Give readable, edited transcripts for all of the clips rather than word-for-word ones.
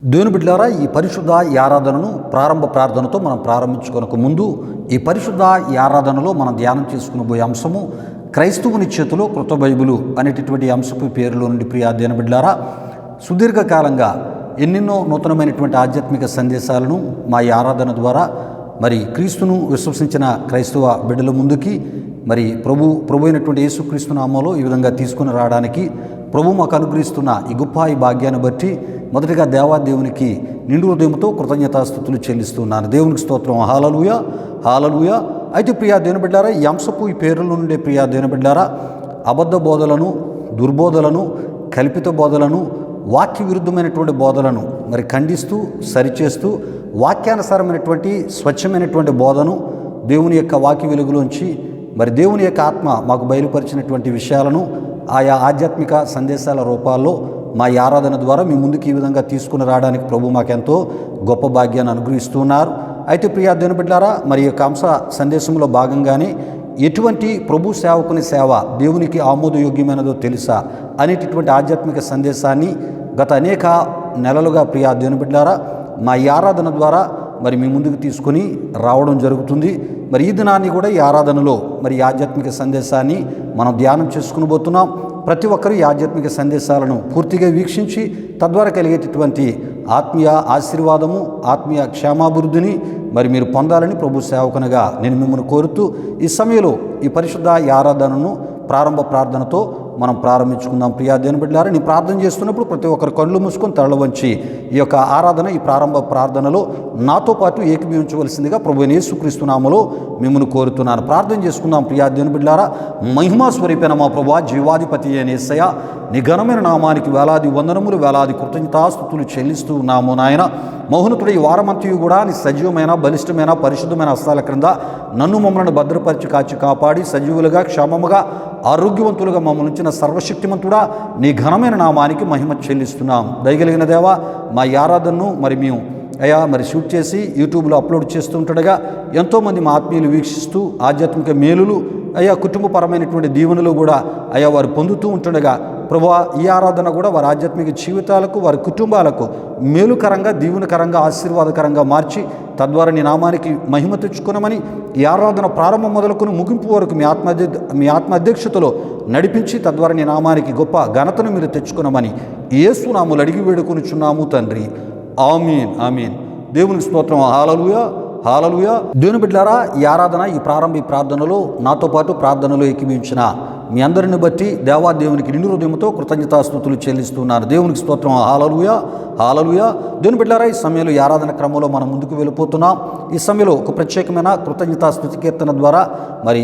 దేవుని బిడ్డలారా, ఈ పరిశుద్ధ ఆరాధనను ప్రారంభ ప్రార్థనతో మనం ప్రారంభించుకొనక ముందు ఈ పరిశుద్ధ ఆరాధనలో మనం ధ్యానం చేసుకునబోయే అంశము క్రైస్తవుని చేతిలో కృత బైబిలు అనేటటువంటి అంశపు పేరులో నుండి. ప్రియ దేవుని బిడ్డలారా, సుదీర్ఘకాలంగా ఎన్నెన్నో నూతనమైనటువంటి ఆధ్యాత్మిక సందేశాలను మా ఈ ఆరాధన ద్వారా క్రీస్తును విశ్వసించిన క్రైస్తవ బిడ్డల ముందుకి ప్రభు అయినటువంటి యేసుక్రీస్తు నామంలో ఈ విధంగా తీసుకుని రావడానికి ప్రభు మాకు అనుగ్రహిస్తున్న ఈ గొప్ప ఈ భాగ్యాన్ని బట్టి మొదటిగా దేవాదేవునికి నిండు హృదయంతో కృతజ్ఞతాస్తుతులు చెల్లిస్తున్నాను. దేవునికి స్తోత్రం. హల్లెలూయా, హల్లెలూయా. అయితే ప్రియా దేవుని బిడ్డారా, ఈ అంశపు ఈ పేర్ల నుండే ప్రియా దేవుని బిడ్డారా, అబద్ధ బోధలను, దుర్బోధలను, కల్పిత బోధలను, వాక్య విరుద్ధమైనటువంటి బోధలను ఖండిస్తూ సరిచేస్తూ వాక్యానుసారమైనటువంటి స్వచ్ఛమైనటువంటి బోధను దేవుని యొక్క వాక్య వెలుగులోంచి దేవుని యొక్క ఆత్మ మాకు బయలుపరిచినటువంటి విషయాలను ఆయా ఆధ్యాత్మిక సందేశాల రూపాల్లో మా ఈ ఆరాధన ద్వారా మీ ముందుకు ఈ విధంగా తీసుకుని రావడానికి ప్రభు మాకెంతో గొప్ప భాగ్యాన్ని అనుగ్రహిస్తున్నారు. అయితే ప్రియా దేవుని బిడ్డలారా, ఈ యొక్క అంశ సందేశంలో భాగంగానే ఎటువంటి ప్రభు సేవకుని సేవ దేవునికి ఆమోదయోగ్యమైనదో తెలుసా అనేటటువంటి ఆధ్యాత్మిక సందేశాన్ని గత అనేక నెలలుగా ప్రియా దేవుని బిడ్డలారా మా ఈ ఆరాధన ద్వారా మీ ముందుకు తీసుకొని రావడం జరుగుతుంది. ఈ దినాన్ని కూడా ఈ ఆరాధనలో ఈ ఆధ్యాత్మిక సందేశాన్ని మనం ధ్యానం చేసుకుని పోతున్నాం. ప్రతి ఒక్కరూ ఈ ఆధ్యాత్మిక సందేశాలను పూర్తిగా వీక్షించి తద్వారా కలిగేటటువంటి ఆత్మీయ ఆశీర్వాదము, ఆత్మీయ క్షేమాభివృద్ధిని మీరు పొందాలని ప్రభు సేవకునిగా నేను మిమ్మల్ని కోరుతూ ఈ సమయంలో ఈ పరిశుద్ధ ఆరాధనను ప్రారంభ ప్రార్థనతో మనం ప్రారంభించుకుందాం. ప్రియా దేవుని బిడ్డలారా, నేను ప్రార్థన చేస్తున్నప్పుడు ప్రతి ఒక్కరు కళ్ళు మూసుకొని తరలి వంచి ఈ యొక్క ఆరాధన, ఈ ప్రారంభ ప్రార్థనలో నాతో పాటు ఏకీభవించవలసిందిగా ప్రభువైన యేసుక్రీస్తు నామములో మిమ్మల్ని కోరుతున్నాను. ప్రార్థన చేసుకుందాం. ప్రియా దేవుని బిడ్డలారా, మహిమా స్వరూపైన మా ప్రభువా, జీవాధిపతి అయిన యేసయ్య, నీ ఘనమైన నామానికి వేలాది వందనములు, వేలాది కృతజ్ఞతాస్తుతులు చెల్లిస్తూ ఉన్నాము నాయన. మౌనతుడు ఈ వారమంతయు కూడా నీ సజీవమైన, బలిష్టమైన, పరిశుద్ధమైన హస్తాల క్రింద నన్ను మమ్మల్ని భద్రపరిచి కాచి కాపాడి సజీవులుగా, క్షేమముగా, ఆరోగ్యవంతులుగా మమ్మల్ని ఉంచిన సర్వశక్తిమంతుడా నీ ఘనమైన నామానికి మహిమ చెల్లిస్తున్నాం. దయగలిగిన దేవా, మా ఈ ఆరాధనను మేము షూట్ చేసి యూట్యూబ్లో అప్లోడ్ చేస్తుండగా ఎంతోమంది మా ఆత్మీయులు వీక్షిస్తూ ఆధ్యాత్మిక మేలులు కుటుంబపరమైనటువంటి దీవెనలు కూడా వారు పొందుతూ ఉంటుండగా ప్రభువా, ఈ ఆరాధన కూడా వారి ఆధ్యాత్మిక జీవితాలకు, వారి కుటుంబాలకు మేలుకరంగా, దీవెనకరంగా, ఆశీర్వాదకరంగా మార్చి తద్వారా నీ నామానికి మహిమ తెచ్చుకున్నామని ఈ ఆరాధన ప్రారంభం మొదలుకొని ముగింపు వరకు మీ ఆత్మ అధ్యక్షతలో నడిపించి తద్వారా నీ నామానికి గొప్ప ఘనతను మీరు తెచ్చుకున్నామని యేసు నామములో అడిగి వేడుకొనుచున్నాము తండ్రి. ఆమీన్, ఆమీన్. దేవునికి స్తోత్రం. హల్లెలూయా, హల్లెలూయా. దేవుని బిడ్డలారా, ఈ ఆరాధన, ఈ ప్రారంభ ప్రార్థనలో నాతో పాటు ప్రార్థనలో ఏకీభవించిన మీ అందరిని బట్టి దేవాదేవునికి నిండు హృదయంతో కృతజ్ఞతాస్తుతులు చెల్లిస్తున్నారు. దేవునికి స్తోత్రం. హల్లెలూయా, హల్లెలూయా. దేవుని బిడ్డలారా, ఈ సమయంలో ఈ ఆరాధన క్రమంలో మనం ముందుకు వెళ్ళిపోతున్నాం. ఈ సమయంలో ఒక ప్రత్యేకమైన కృతజ్ఞతాస్తుతి కీర్తన ద్వారా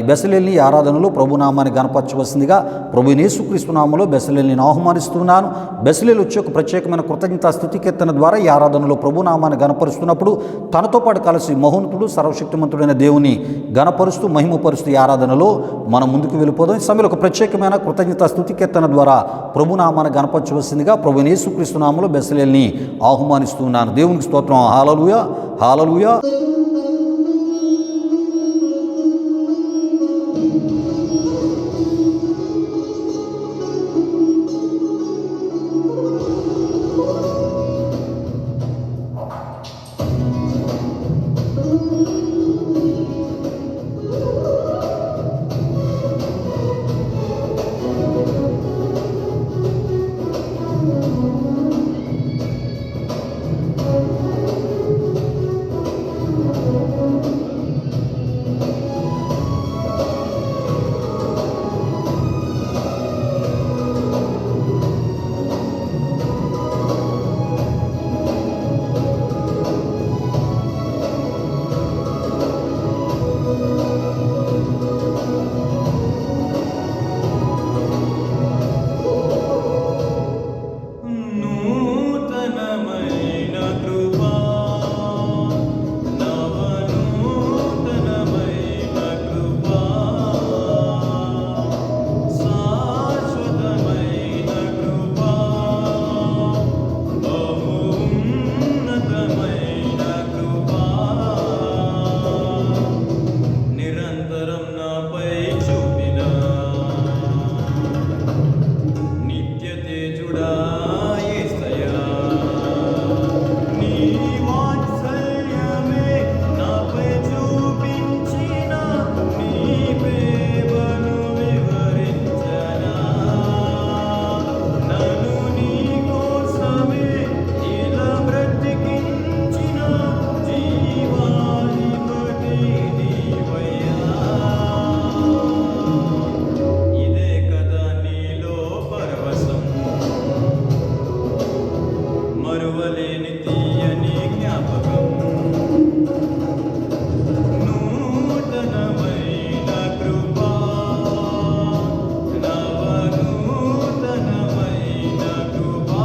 బెసలేల్ని ఈ ఆరాధనలో ప్రభునామాన్ని గణపరచవలసిందిగా ప్రభు యేసుక్రీస్తు నామములో బెసలేల్ని నేను ఆహ్వానిస్తున్నాను. బెసలేలు వచ్చి ఒక ప్రత్యేకమైన కృతజ్ఞతాస్తుతి కీర్తన ద్వారా ఈ ఆరాధనలో ప్రభునామాన్ని గణపరుస్తున్నప్పుడు తనతో పాటు కలిసి మహోన్నతుడు, సర్వశక్తిమంతుడైన దేవుని గణపరుస్తూ మహిమపరుస్తూ ఈ ఆరాధనలో మనం ముందుకు వెళ్ళిపోదాం. ఈ సమయంలో ఒక ప్రత్యేకమైన కృతజ్ఞతాస్తుతి కీర్తన ద్వారా ప్రభునామాన్ని గణపరచవలసిందిగా ప్రభు యేసుక్రీస్తు నామములో బెసలేల్ని ఆహ్వానిస్తున్నాను. దేవునికి స్తోత్రం. హల్లెలూయా, హల్లెలూయా. మరువలేని తీయని జ్ఞాపకం, నూతనమైన కృపా, నవనూతనమైన కృపా.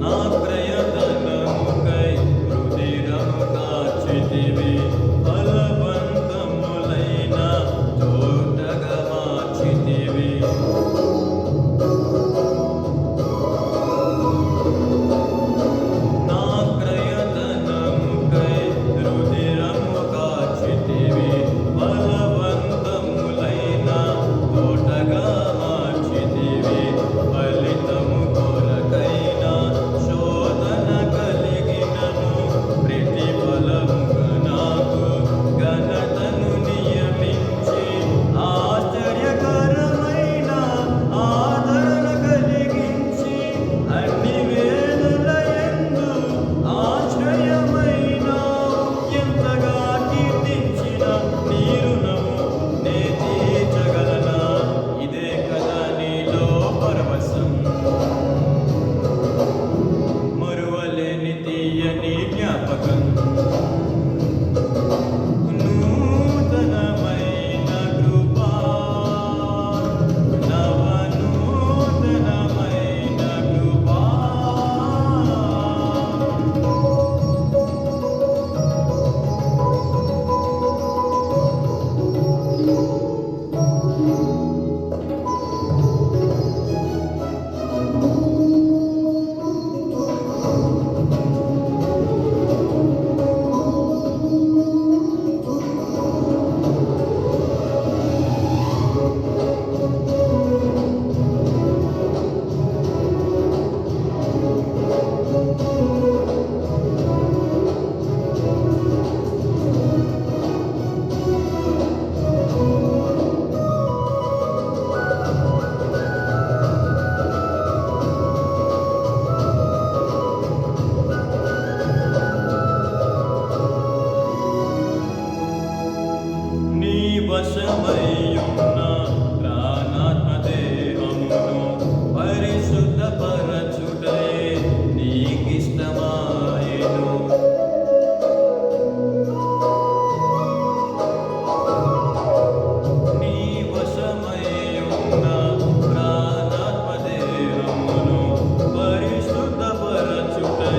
నా ప్రయత్నముకై రుధిరము కార్చితివి, ఫలవంతములైన తోటగా మార్చితివి. నా ప్రయత్నముకై రుధిరము కార్చితివి, ఫలవంతములైన తోటగా మార్చితివి. ఫలితము కొరకైన శోధన కలిగినను ప్రతిఫలముగా నాకు ఘనతను నియమించి, ఆశ్చర్యకరమైన ఆదరణ కలిగించి, అన్ని వేళలయందు ఆశ్రయమైనావు. ఎంతగా కీర్తించిన నీ రుణము నే తీర్చగలనా? ఇదే కదా నీలో పరవశం, మరువలేని తీయని జ్ఞాపకం, నూతనమైన కృపా, నవనూతనమైన కృపా. నీ వశమయ్యున్న ప్రాణాత్మదేహమును పరిశుద్ధపరచుటే నీకిష్టమాయెను. నీ వశమయ్యున్న ప్రాణాత్మదేహమును పరిశుద్ధపరచుటే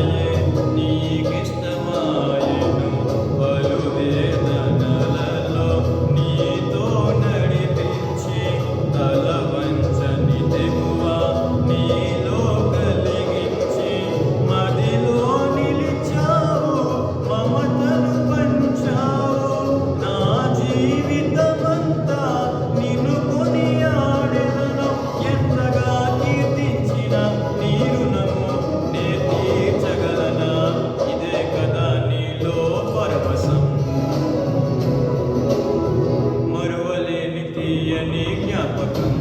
నీకిష్టమాయెను. పలు వేదనలలో నీతో నడిపించి, తల వంచని తెగువ నీలో కలిగించి, మదిలో నిలిచావు, మమతను పంచావు. నా జీవితమంతా నిన్ను కొనియాడెదను. ఎంతగా కీర్తించిన నీ రుణము నే తీర్చగలనా? ఇదే కదా నీలో పరవశం, మరువలేని తీయని జ్ఞాపకం,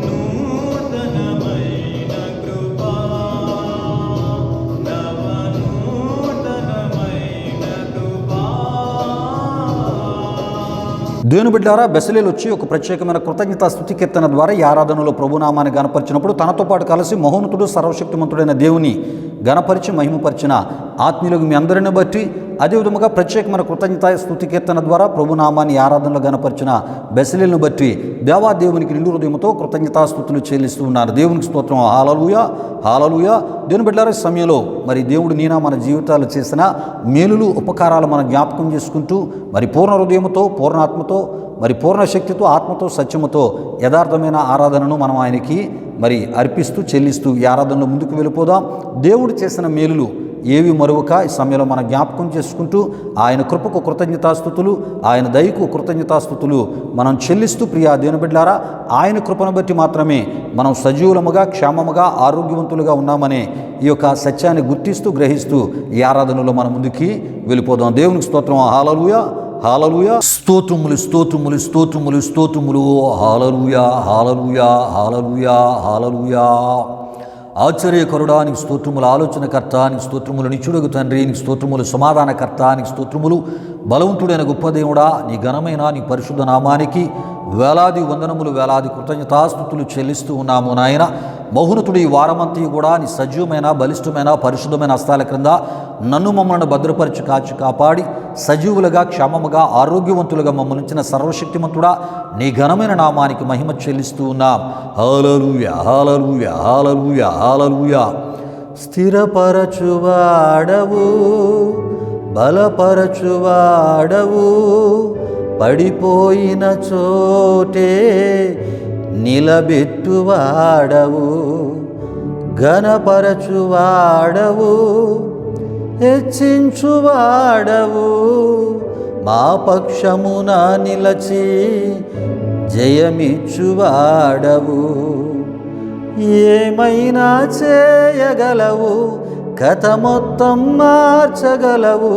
నూతనమైన కృపా, నవనూతనమైన కృపా. దేవుని బిడ్డారా, బెసలేలు వచ్చి ఒక ప్రత్యేకమైన కృతజ్ఞతా స్తుతి కీర్తన ద్వారా ఈ ఆరాధనలో ప్రభునామాన్ని గనపరిచినప్పుడు తనతో పాటు కలిసి మహోన్నతుడు సర్వశక్తిమంతుడైన దేవుని ఘనపరిచి మహిమపరిచిన ఆత్మీయులకు మీ అందరిని బట్టి అదేవిధముగా ప్రత్యేకమైన కృతజ్ఞత స్తుతి కీర్తన ద్వారా ప్రభునామాన్ని ఆరాధనలో గణపరిచిన బెసలేలను బట్టి దేవాదేవునికి నిండు హృదయంతో కృతజ్ఞతాస్తుతులు చెల్లిస్తూ ఉన్నారు. దేవునికి స్తోత్రం. హల్లెలూయా, హల్లెలూయా. దేవుని బిడ్డలారా, సమయంలో మరి దేవుడు నీనా మన జీవితాలు చేసిన మేలులు ఉపకారాలు మనం జ్ఞాపకం చేసుకుంటూ మరి పూర్ణ హృదయంతో పూర్ణాత్మతో మరి పూర్ణ శక్తితో ఆత్మతో సత్యముతో యథార్థమైన ఆరాధనను మనం ఆయనకి మరి అర్పిస్తూ చెల్లిస్తూ ఈ ఆరాధనలో ముందుకు వెళ్ళిపోదాం. దేవుడు చేసిన మేలులు ఏవి మరువక ఈ సమయంలో మనం జ్ఞాపకం చేసుకుంటూ ఆయన కృపకు కృతజ్ఞతాస్తుతులు, ఆయన దయకు కృతజ్ఞతాస్తుతులు మనం చెల్లిస్తూ ప్రియా దేవుని బిడ్డలారా, ఆయన కృపను బట్టి మాత్రమే మనం సజీవులముగా క్షేమముగా ఆరోగ్యవంతులుగా ఉన్నామనే ఈ యొక్క సత్యాన్ని గుర్తిస్తూ గ్రహిస్తూ ఈ ఆరాధనలో మనం ముందుకి వెళ్ళిపోదాం. దేవునికి స్తోత్రం. హల్లెలూయా, హల్లెలూయా. స్తోత్రములు స్తోత్రములు స్తోత్రములు స్తోత్రములు. హల్లెలూయా, హల్లెలూయా, హల్లెలూయా, హల్లెలూయా. ఆశ్చర్యకరుడా నీకు స్తోత్రములు, ఆలోచనకర్త నీకు స్తోత్రములు, నిత్యుడగు తండ్రి నీకు స్తోత్రములు, సమాధానకర్త నీకు స్తోత్రములు, బలవంతుడైన గొప్ప దేవుడా నీ ఘనమైన నీ పరిశుద్ధ నామానికి వేలాది వందనములు వేలాది కృతజ్ఞతాస్తుతులు చెల్లిస్తూ ఉన్నాము నాయన. మహోన్నతుడు ఈ వారమంతా కూడా నీ సజీవమైన బలిష్టమైన పరిశుద్ధమైన హస్తాల క్రింద నన్ను మమ్మల్ని భద్రపరిచి కాచి కాపాడి సజీవులుగా క్షేమముగా ఆరోగ్యవంతులుగా మమ్మల్ని ఉంచిన సర్వశక్తిమంతుడా నీ ఘనమైన నామానికి మహిమ చెల్లిస్తూ ఉన్నాం. హల్లెలూయా, హల్లెలూయా, హల్లెలూయా, హల్లెలూయా. స్థిరపరచువాడవు, బలపరచువాడవు, పడిపోయిన చోటే నిలబెట్టువాడవు, ఘనపరచువాడవు, హెచ్చించువాడవు, మా పక్షమున నిలచి జయమిచ్చువాడవు. ఏమైనా చేయగలవు, కథ మొత్తం మార్చగలవు,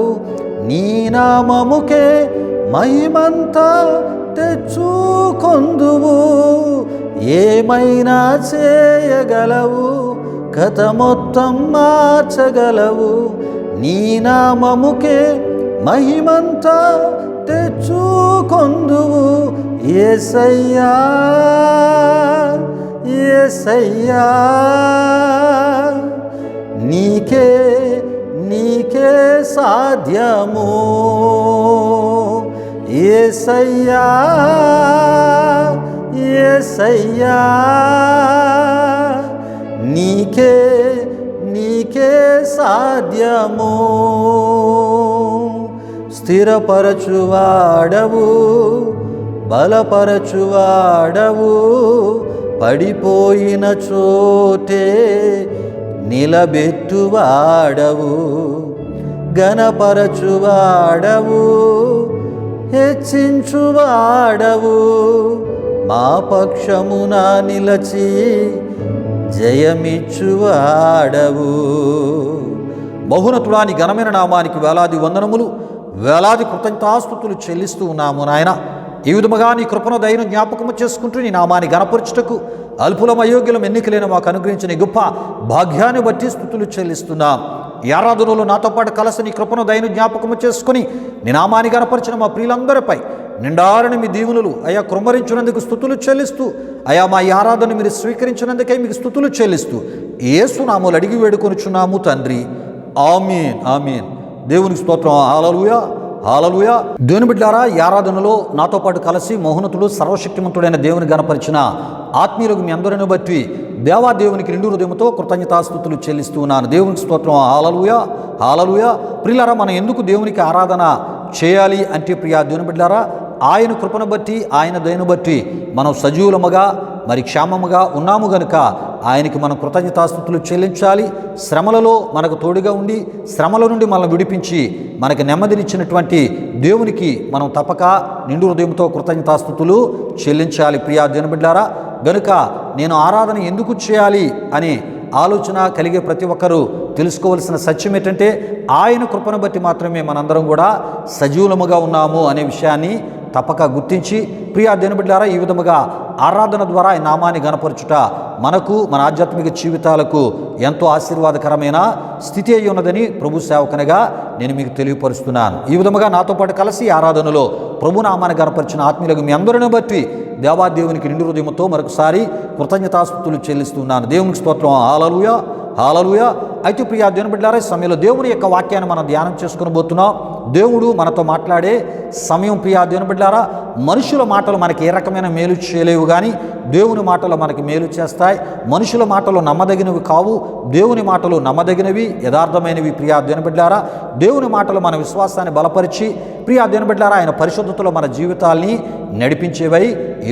నీ నామముకే మహిమంతా తెచ్చుకొందువు. ఏమైనా చేయగలవు, కథ మొత్తం మార్చగలవు, నీ నామముకే మహిమంతా తెచ్చుకొందువు. యేసయ్యా, యేసయ్యా, నీకే నీకే సాధ్యము. యేసయ్యా, యేసయ్యా, నీకే నీకే సాధ్యము. స్థిరపరచువాడవు, బలపరచువాడవు, పడిపోయిన చోటే నిలబెట్టువాడవు, ఘనపరచువాడవు, హెచ్చించువాడవు, మా పక్షమున నిలచి జయమిచ్చువాడవు. మహోన్నతుడా నీ ఘనమైన నామానికి వేలాది వందనములు వేలాది కృతజ్ఞతాస్తుతులు చెల్లిస్తూ ఉన్నాము నాయన. ఈ విధముగా నీ కృపను దయను జ్ఞాపకము చేసుకుంటూ నీ నామాన్ని గణపరచుటకు అల్పులం అయోగ్యులం ఎన్నికలైన మాకు అనుగ్రహించిన గొప్ప భాగ్యాన్ని బట్టి స్తుతులు చెల్లిస్తున్నాం. ఈ ఆరాధనలో నాతో పాటు కలిసి నీ కృపను దయను జ్ఞాపకము చేసుకుని నీ నామాన్ని గణపరిచిన మా ప్రియులందరిపై నిండారని మీ దీవునులు అయా కృమ్మరించినందుకు స్తుతులు చెల్లిస్తూ అయా మా ఈ ఆరాధన మీరు స్వీకరించినందుకై మీకు స్తుతులు చెల్లిస్తూ యేసు నామములో అడిగి వేడుకొనుచున్నాము తండ్రి. ఆమేన్, ఆమేన్. దేవునికి స్తోత్రం. హల్లెలూయా, హల్లెలూయా. దేవుని బిడ్డలారా, ఈ ఆరాధనలో నాతో పాటు కలిసి మహోన్నతుడు సర్వశక్తిమంతుడైన దేవుని గణపరిచిన ఆత్మీయులకు మీ అందరిని బట్టి దేవాదేవునికి నిండు హృదయంతో కృతజ్ఞతాస్తుతులు చెల్లిస్తూ ఉన్నాను. దేవునికి స్తోత్రం. హల్లెలూయా, హల్లెలూయా. ప్రియులారా, మనం ఎందుకు దేవునికి ఆరాధన చేయాలి అంటే ప్రియా దేవుని బిడ్డలారా, ఆయన కృపను బట్టి ఆయన దయను బట్టి మనం సజీవులముగా మరి క్షేమముగా ఉన్నాము గనుక ఆయనకి మనం కృతజ్ఞతాస్తుతులు చెల్లించాలి. శ్రమలలో మనకు తోడుగా ఉండి శ్రమల నుండి మనల్ని విడిపించి మనకి నెమ్మదినిచ్చినటువంటి దేవునికి మనం తప్పక నిండు హృదయంతో కృతజ్ఞతాస్తుతులు చెల్లించాలి. ప్రియా దేవుని బిడ్డలారా, గనుక నేను ఆరాధన ఎందుకు చేయాలి అనే ఆలోచన కలిగే ప్రతి ఒక్కరూ తెలుసుకోవాల్సిన సత్యం ఏంటంటే ఆయన కృపను బట్టి మాత్రమే మనందరం కూడా సజీవులముగా ఉన్నాము అనే విషయాన్ని తప్పక గుర్తించి ప్రియా దేవుని బిడ్డలారా, ఈ విధముగా ఆరాధన ద్వారా ఈ నామాన్ని గణపరచుట మనకు మన ఆధ్యాత్మిక జీవితాలకు ఎంతో ఆశీర్వాదకరమైన స్థితి అయి ఉన్నదని ప్రభు సేవకునిగా నేను మీకు తెలియపరుస్తున్నాను. ఈ విధముగా నాతో పాటు కలిసి ఆరాధనలో ప్రభు నామాన్ని గణపరిచిన ఆత్మీయులకు మీ అందరిని బట్టి దేవాదేవునికి నిండు హృదయంతో మరొకసారి కృతజ్ఞతాస్తుతులు చెల్లిస్తున్నాను. దేవునికి స్తోత్రం. హల్లెలూయా, హల్లెలూయా. అయితే ప్రియా దేవుని బిడ్డలారా, ఈ సమయంలో దేవుని యొక్క వాక్యాన్ని మనం ధ్యానం చేసుకుని పోతున్నాం. దేవుడు మనతో మాట్లాడే సమయం ప్రియా దేవుని బిడ్డలారా, మనుషుల మాటలు మనకి ఏ రకమైన మేలు చేయలేవు, కానీ దేవుని మాటలు మనకి మేలు చేస్తాయి. మనుషుల మాటలు నమ్మదగినవి కావు, దేవుని మాటలు నమ్మదగినవి, యథార్థమైనవి. ప్రియా దేవుని బిడ్డలారా, దేవుని మాటలు మన విశ్వాసాన్ని బలపరిచి ప్రియా దేవుని బిడ్డలారా ఆయన పరిశుద్ధతలో మన జీవితాల్ని నడిపించేవై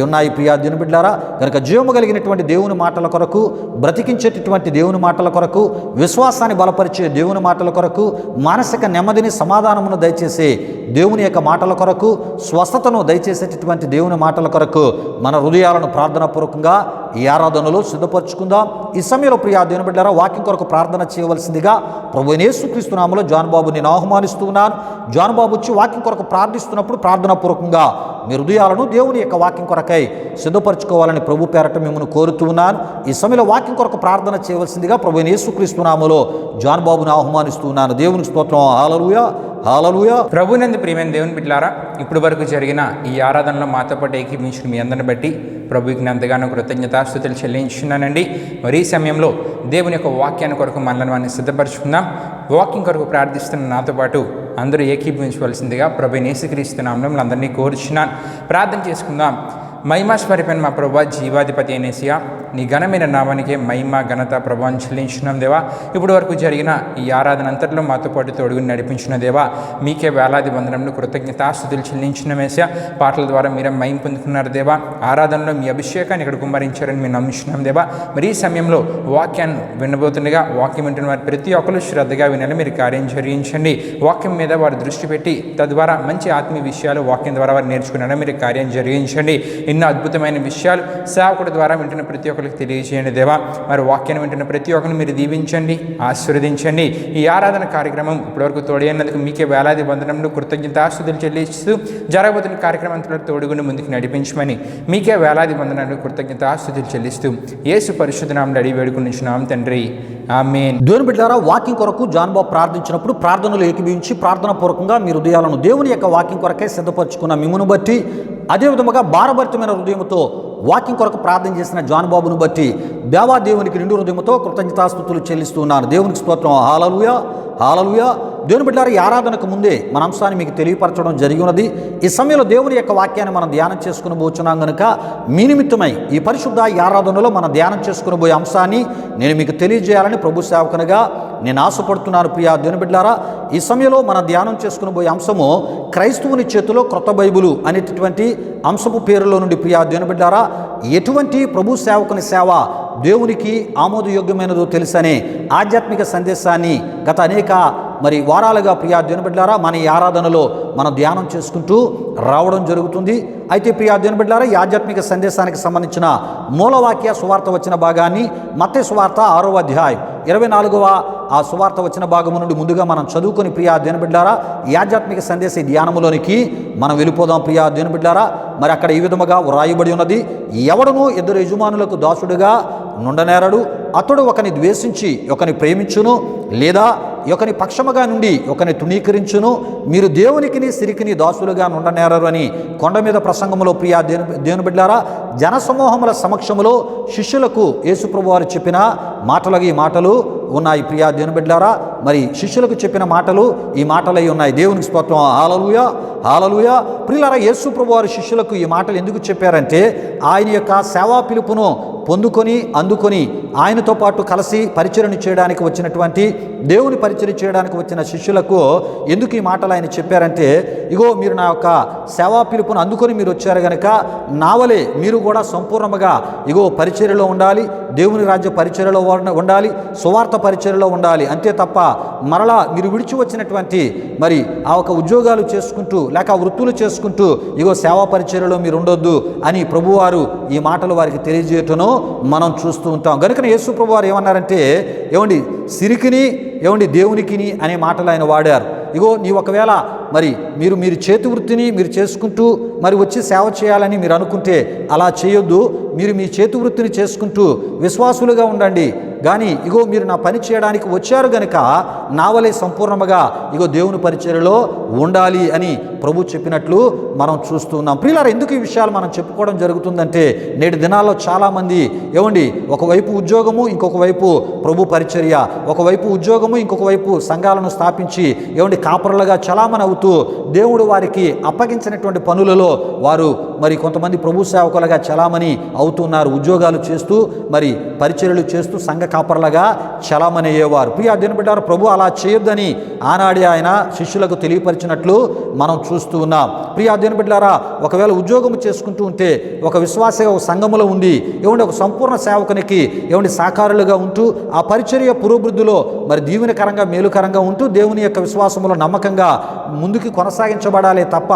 ఉన్నాయి. ప్రియా దేవుని బిడ్డలారా, కనుక జీవము కలిగినటువంటి దేవుని మాటల కొరకు, బ్రతికించేటటువంటి దేవుని మాటల కొరకు, విశ్వాసాన్ని బలపరిచే దేవుని మాటల కొరకు, మానసిక నెమ్మదిని సమాధానమును దయచేసే దేవుని యొక్క మాటల కొరకు, స్వస్థతను దయచేసేటటువంటి దేవుని మాటల కొరకు మన హృదయాలను ప్రార్థనాపూర్వకంగా ఈ ఆరాధనలో సిద్ధపరచుకుందాం. ఈ సమయంలో ప్రియా దేవుని బిడ్డలారా, వాక్యం కొరకు ప్రార్థన చేయవలసిందిగా ప్రభువైన యేసుక్రీస్తు నామములో జాన్ బాబు నేను ఆహ్వానిస్తూ ఉన్నాను. జాన్ బాబు వచ్చి వాక్యం కొరకు ప్రార్థిస్తున్నప్పుడు ప్రార్థనాపూర్వకంగా మీ హృదయాలను దేవుని యొక్క వాక్యం కొరకై సిద్ధపరచుకోవాలని ప్రభు పేరట మిమ్మల్ని కోరుతూ ఉన్నాను. ఈ సమయంలో వాక్యం కొరకు ప్రార్థన చేయవలసిందిగా ప్రభువైన యేసుక్రీస్తు నామములో జాన్ బాబుని ఆహ్వానిస్తూ ఉన్నాను. దేవునికి స్తోత్రం. హల్లెలూయా, హల్లెలూయా. ప్రభునందు ప్రియమైన దేవుని బిడ్డలారా, ఇప్పటి వరకు జరిగిన ఈ ఆరాధనలో మాతో పాటు ఏకీభించిన మీ అందరిని బట్టి ప్రభుకి ఎంతగానో కృతజ్ఞతాస్తుతులు చెల్లించున్నానండి. మరి ఈ సమయంలో దేవుని యొక్క వాక్యాన్ని కొరకు మనల్ని సిద్ధపరచుకుందాం. వాక్యం కొరకు ప్రార్థిస్తున్న నాతో పాటు అందరూ ఏకీభవించవలసిందిగా ప్రభువైన యేసుక్రీస్తు నామములో అందరినీ కోరుచున్నాను. ప్రార్థన చేసుకుందాం. మహిమాస్వరూపైన మా ప్రభా, జీవాధిపతి అయినేసియా, నీ ఘనమైన నామానికే మహిమ ఘనత ప్రభావం చెల్లించున్నాం దేవా. ఇప్పటి వరకు జరిగిన ఈ ఆరాధన అంతట్లో మాతో పాటు తోడుగుని నడిపించిన దేవా, మీకే వేలాది వందనములు కృతజ్ఞతాస్తుతులు చెల్లించిన మేసా. పాటల ద్వారా మీరే మహిమ పొందుకున్నారు దేవా. ఆరాధనలో మీ అభిషేకాన్ని ఇక్కడ కుమ్మరించారని మేము నమ్మిస్తున్నాం దేవా. మరి ఈ సమయంలో వాక్యాన్ని వినబోతుండగా వాక్యం వింటున్న వారు ప్రతి ఒక్కరు శ్రద్ధగా వినాలి. మీరు కార్యం జరిగించండి. వాక్యం మీద వారు దృష్టి పెట్టి తద్వారా మంచి ఆత్మీయ విషయాలు వాక్యం ద్వారా వారు నేర్చుకున్నారని మీరు కార్యం జరిగించండి. ఎన్నో అద్భుతమైన విషయాలు సేవకుడి ద్వారా వింటున్న ప్రతి ఒక్కరికి తెలియజేయండి దేవా. మరి వాక్యాన్ని వింటున్న ప్రతి ఒక్కరిని మీరు దీవించండి, ఆశీర్వదించండి. ఈ ఆరాధన కార్యక్రమం ఇప్పటివరకు తోడైనందుకు మీకే వేలాది వందనములు కృతజ్ఞతాస్తుతులు చెల్లిస్తూ జరగబోతున్న కార్యక్రమం అంతలో తోడుగుండి ముందుకు నడిపించమని మీకే వేలాది వందనములు కృతజ్ఞతాస్తుతులు చెల్లిస్తూ యేసు పరిశుద్ధ నామములో అడిగి వేడుకొనుచున్నాం తండ్రి, ఆమేన్. దేవుని బిడ్డలారా, వాక్యం కొరకు జాన్ బాబు ప్రార్థించినప్పుడు ప్రార్థనలు ఏకీభవించి ప్రార్థనాపూర్వకంగా మీ హృదయాలను దేవుని యొక్క వాక్యం కొరకే సిద్ధపరచుకున్న మిమ్మును బట్టి, అదేవిధముగా భారభరితమైన హృదయంతో వాక్యం కొరకు ప్రార్థన చేసిన జాన్ బాబును బట్టి దేవాదేవునికి నిండు హృదయంతో కృతజ్ఞతాస్తుతులు చెల్లిస్తున్నాను. దేవునికి స్తోత్రం. హల్లెలూయా, హల్లెలూయా. దేవుని బిడ్డలారా, ఈ ఆరాధనకు ముందే మన అంశాన్ని మీకు తెలియపరచడం జరిగి ఉన్నది. ఈ సమయంలో దేవుని యొక్క వాక్యాన్ని మనం ధ్యానం చేసుకుని పోతున్నాం కనుక మీ నిమిత్తమై ఈ పరిశుద్ధ ఈ ఆరాధనలో మనం ధ్యానం చేసుకుని పోయే అంశాన్ని నేను మీకు తెలియజేయాలని ప్రభు సేవకునిగా నేను ఆశపడుతున్నాను. ప్రియా దేవుని బిడ్డలారా, ఈ సమయంలో మనం ధ్యానం చేసుకుని పోయే అంశము క్రైస్తవుని చేతిలో క్రొత్త బైబిలు అనేటటువంటి అంశపు పేరులో నుండి ప్రియా దేవుని బిడ్డలారా, ఎటువంటి ప్రభు సేవకుని సేవ దేవునికి ఆమోదయోగ్యమైనదో తెలుసనే ఆధ్యాత్మిక సందేశాన్ని గత అనేక వారాలుగా ప్రియా దేవుని బిడ్డలారా మన ఈ ఆరాధనలో మనం ధ్యానం చేసుకుంటూ రావడం జరుగుతుంది. అయితే ప్రియా దేవుని బిడ్డలారా, ఈ ఆధ్యాత్మిక సందేశానికి సంబంధించిన మూలవాక్య సువార్త వచ్చిన భాగాన్ని మత్తయి సువార్త 6వ అధ్యాయం 24వ ఆ సువార్త వచ్చిన భాగము నుండి ముందుగా మనం చదువుకొని ప్రియా దేవుని బిడ్డలారా ఈ ఆధ్యాత్మిక సందేశ ధ్యానములోనికి మనం వెళ్ళిపోదాం. ప్రియా దేవుని బిడ్డలారా, మరి అక్కడ ఈ విధముగా వ్రాయబడి ఉన్నది, ఎవడను ఇద్దరు యజమానులకు దాసుడుగా నుండనేరడు. అతడు ఒకని ద్వేషించి ఒకని ప్రేమించును, లేదా ఒకని పక్షముగా నుండి ఒకని తృణీకరించును. మీరు దేవునికిని సిరికిని దాసులుగా నుండనేరరు అని కొండ మీద ప్రసంగములో ప్రియా దేవుని బిడ్డలారా జనసమూహముల సమక్షములో శిష్యులకు యేసుప్రభు వారు చెప్పిన మాటలుగా ఈ మాటలు ఉన్నాయి. ప్రియా దేవుని బిడ్డలారా, మరి శిష్యులకు చెప్పిన మాటలు ఈ మాటలై ఉన్నాయి. దేవునికి స్తోత్రం. హల్లెలూయా, హల్లెలూయా. ప్రియులారా, యేసుప్రభు వారు శిష్యులకు ఈ మాటలు ఎందుకు చెప్పారంటే ఆయన యొక్క సేవా పిలుపును పొందుకొని అందుకొని ఆయనతో పాటు కలిసి పరిచర్య చేయడానికి వచ్చినటువంటి దేవుని పరిచర్య చేయడానికి వచ్చిన శిష్యులకు ఎందుకు ఈ మాటలు ఆయన చెప్పారంటే, ఇగో మీరు నా యొక్క సేవా పిలుపును అందుకొని మీరు వచ్చారు కనుక నావలే మీరు కూడా సంపూర్ణంగా ఇగో పరిచర్యలో ఉండాలి, దేవుని రాజ్య పరిచర్యలో ఉండాలి, సువార్త పరిచర్యలో ఉండాలి. అంతే తప్ప మరలా మీరు విడిచి వచ్చినటువంటి మరి ఆ ఒక ఉద్యోగాలు చేసుకుంటూ లేక వృత్తులు చేసుకుంటూ ఇగో సేవా పరిచర్యలో మీరు ఉండొద్దు అని ప్రభువారు ఈ మాటలు వారికి తెలియజేయటను మనం చూస్తూ ఉంటాం. కనుక యేసు ప్రభు వారు ఏమన్నారంటే, ఏమండి సిరికిని ఏమండి దేవునికిని అనే మాటలు ఆయన వాడారు. ఇగో నీ ఒకవేళ మరి మీరు చేతి వృత్తిని మీరు చేసుకుంటూ మరి వచ్చి సేవ చేయాలని మీరు అనుకుంటే అలా చేయొద్దు. మీరు మీ చేతి వృత్తిని చేసుకుంటూ విశ్వాసులుగా ఉండండి, కానీ ఇగో మీరు నా పని చేయడానికి వచ్చారు గనుక నా వలె సంపూర్ణముగా ఇగో దేవుని పరిచర్యలో ఉండాలి అని ప్రభు చెప్పినట్లు మనం చూస్తూ ఉన్నాం. ప్రియులారా, ఎందుకు ఈ విషయాలు మనం చెప్పుకోవడం జరుగుతుందంటే నేటి దినాల్లో చాలామంది ఏమండి ఒకవైపు ఉద్యోగము, ఇంకొక వైపు ప్రభు పరిచర్య, ఒకవైపు ఉద్యోగము, ఇంకొక వైపు సంఘాలను స్థాపించి ఏమండి కాపరులుగా చలామణి అవుతూ దేవుడు వారికి అప్పగించినటువంటి పనులలో వారు మరి కొంతమంది ప్రభు సేవకులుగా చలామణి అవుతున్నారు. ఉద్యోగాలు చేస్తూ మరి పరిచర్యలు చేస్తూ సంఘ కాపరులుగా చలామణి అయ్యేవారు. ప్రియ దేవుని బిడ్డలారా, ప్రభు అలా చేయొద్దని ఆనాడే ఆయన శిష్యులకు తెలియపరిచినట్లు మనం చూస్తూ ఉన్నాం. ప్రియ దేవుని బిడ్డలారా, ఒకవేళ ఉద్యోగం చేసుకుంటూ ఉంటే ఒక విశ్వాసగా ఒక సంఘములో ఉండి ఏమంటే ఒక సంపూర్ణ సేవకునికి ఏమంటే సాకారులుగా ఉంటూ ఆ పరిచర్య పురోభివృద్ధిలో మరి దీవెనకరంగా మేలుకరంగా ఉంటూ దేవుని యొక్క విశ్వాసములో నమ్మకంగా ముందుకు కొనసాగించబడాలి తప్ప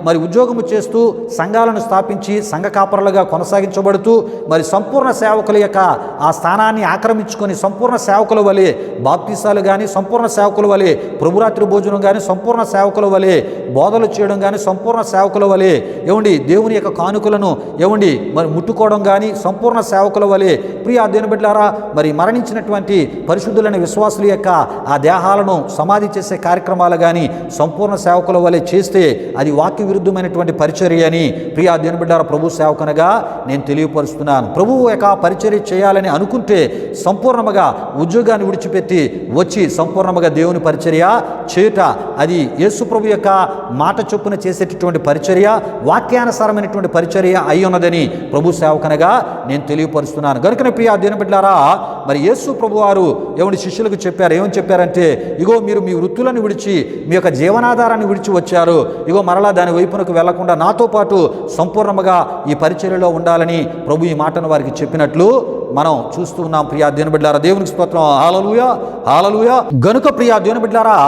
మరి ఉద్యోగము చేస్తూ సంఘాలను స్థాపించి సంఘ కాపరులుగా కొనసాగించబడుతూ మరి సంపూర్ణ సేవకుల యొక్క ఆ స్థానాన్ని ఆక్రమించుకొని సంపూర్ణ సేవకుల వలె బాప్తీసాలు కానీ, సంపూర్ణ సేవకుల వలె ప్రభురాత్రి భోజనం కానీ, సంపూర్ణ సేవకుల వలె బోధలు చేయడం కానీ, సంపూర్ణ సేవకుల వలె ఏమండి దేవుని యొక్క కానుకలను ఏమండి మరి ముట్టుకోవడం కానీ, సంపూర్ణ సేవకుల వలె ప్రియ దేవుని బిడ్డలారా మరి మరణించినటువంటి పరిశుద్ధులైన విశ్వాసుల యొక్క ఆ దేహాలను సమాధి చేసే కార్యక్రమాలు కానీ సంపూర్ణ సేవకుల వలె చేస్తే అది వాక్య విరుద్ధమైనటువంటి పరిచర్య అని ప్రియ దేవుని బిడ్డలారా ప్రభు సేవకునిగా నేను తెలియపరుస్తున్నాను. ప్రభువు యొక్క పరిచర్య చేయాలని అనుకుంటే సంపూర్ణముగా ఉద్యోగాన్ని విడిచిపెట్టి వచ్చి సంపూర్ణముగా దేవుని పరిచర్య చేయుట అది యేసు ప్రభు యొక్క మాట చొప్పున చేసేటటువంటి పరిచర్య, వాక్యానుసారమైనటువంటి పరిచర్య అయి ఉన్నదని ప్రభు సేవకునిగా నేను తెలియపరుస్తున్నాను. కనుక ప్రియ దేవుని బిడ్డలారా మరి యేసు ప్రభు వారు ఏమని శిష్యులకు చెప్పారు, ఏమని చెప్పారంటే ఇగో మీరు మీ వృత్తులను విడిచి మీ యొక్క జీవనాధారాన్ని విడిచి వచ్చారు, ఇగో మరలా దాని వైపునకు వెళ్లకుండా నాతో పాటు సంపూర్ణముగా ఈ పరిచర్యలో ఉండాలని ప్రభు ఈ మాటను వారికి చెప్పినట్లు మనం చూస్తూ ఉన్నాం. ప్రియా దేవుని బిడ్డలారా, దేవునికి స్తోత్రం. హల్లెలూయా, హల్లెలూయా. గనుక ప్రియా దేవుని బిడ్డలారా,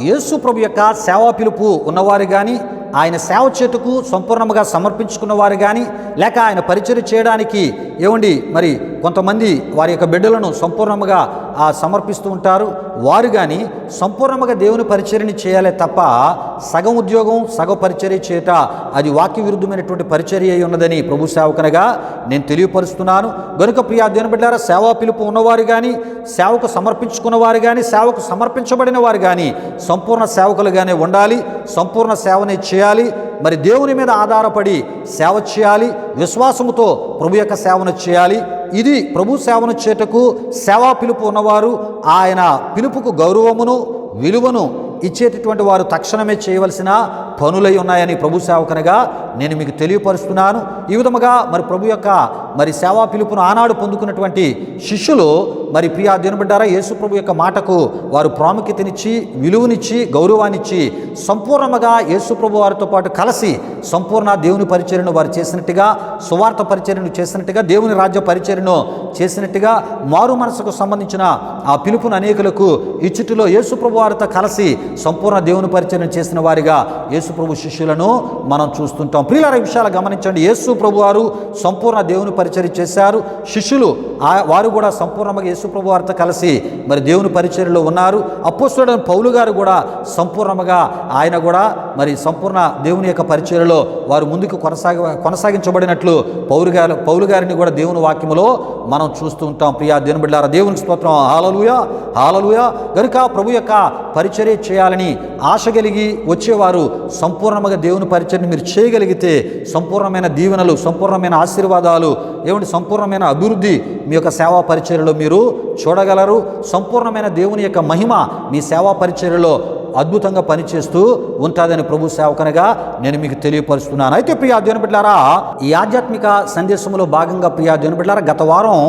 యేసు ప్రభు యొక్క సేవా పిలుపు ఉన్నవారు కానీ, ఆయన సేవ చేతుకు సంపూర్ణంగా సమర్పించుకున్న వారు కానీ, లేక ఆయన పరిచర్య చేయడానికి ఏమండి మరి కొంతమంది వారి యొక్క బిడ్డలను సంపూర్ణంగా సమర్పిస్తూ ఉంటారు. వారు కానీ సంపూర్ణంగా దేవుని పరిచర్యని చేయాలి తప్ప సగం ఉద్యోగం సగం పరిచర్య చేయట అది వాక్య విరుద్ధమైనటువంటి పరిచర్య అయి ఉన్నదని ప్రభు సేవకునిగా నేను తెలియపరుస్తున్నాను. గనుక ప్రియా దేవుని బిడ్డలారా, సేవా పిలుపు ఉన్నవారు కానీ, సేవకు సమర్పించుకున్న వారు కానీ, సేవకు సమర్పించబడిన వారు కానీ సంపూర్ణ సేవకులుగానే ఉండాలి. సంపూర్ణ సేవనే చేయాలి. మరి దేవుని మీద ఆధారపడి సేవ చేయాలి. విశ్వాసముతో ప్రభు యొక్క సేవను చేయాలి. ఇది ప్రభు సేవను చేటకు సేవా పిలుపు ఉన్నవారు ఆయన పిలుపుకు గౌరవమును విలువను ఇచ్చేటటువంటి వారు తక్షణమే చేయవలసిన పనులై ఉన్నాయని ప్రభు సేవకునిగా నేను మీకు తెలియపరుస్తున్నాను. ఈ విధముగా మరి ప్రభు యొక్క మరి సేవా పిలుపును ఆనాడు పొందుకున్నటువంటి శిష్యులు మరి ప్రియా దేవుని బిడ్డలారా, యేసు ప్రభు యొక్క మాటకు వారు ప్రాముఖ్యతనిచ్చి విలువనిచ్చి గౌరవాన్నిచ్చి సంపూర్ణముగా యేసు ప్రభు వారితో పాటు కలిసి సంపూర్ణ దేవుని పరిచర్యను వారు చేసినట్టుగా, సువార్త పరిచర్యను చేసినట్టుగా, దేవుని రాజ్య పరిచర్యను చేసినట్టుగా, మారు మనసుకు సంబంధించిన ఆ పిలుపును అనేకులకు ఇచ్చుటలో యేసు ప్రభు వారితో కలిసి సంపూర్ణ దేవుని పరిచర్యను చేసిన వారిగా యేసు ప్రభు శిష్యులను మనం చూస్తుంటాం. ప్రియులారా, విషయాలు గమనించండి. యేసు ప్రభు వారు సంపూర్ణ దేవుని పరిచర్య చేశారు. శిష్యులు వారు కూడా సంపూర్ణంగా యేసు ప్రభు వారితో కలిసి మరి దేవుని పరిచర్యలో ఉన్నారు. అపోస్తలుడైన పౌలు గారు కూడా సంపూర్ణంగా ఆయన కూడా మరి సంపూర్ణ దేవుని యొక్క పరిచర్యలో వారు ముందుకు కొనసాగించబడినట్లు పౌలు గారిని కూడా దేవుని వాక్యములో మనం చూస్తూ ఉంటాం. ప్రియా దేవుని బిడ్డలారా, దేవునికి స్తోత్రం. హల్లెలూయా, హల్లెలూయా. గనుక ప్రభు యొక్క పరిచర్య చేయాలని ఆశ కలిగి వచ్చేవారు సంపూర్ణంగా దేవుని పరిచర్యను మీరు చేయగలిగితే సంపూర్ణమైన దీవెనలు, సంపూర్ణమైన ఆశీర్వాదాలు, ఏమంటే సంపూర్ణమైన అభివృద్ధి మీ యొక్క సేవా పరిచర్యలో మీరు చూడగలరు. సంపూర్ణమైన దేవుని యొక్క మహిమ మీ సేవా పరిచర్యలో అద్భుతంగా పనిచేస్తూ ఉంటుందని ప్రభు సేవకునిగా నేను మీకు తెలియపరుస్తున్నాను. అయితే ప్రియా దేవుని బిడ్డలారా, ఈ ఆధ్యాత్మిక సందేశంలో భాగంగా ప్రియా దేవుని బిడ్డలారా, గత వారం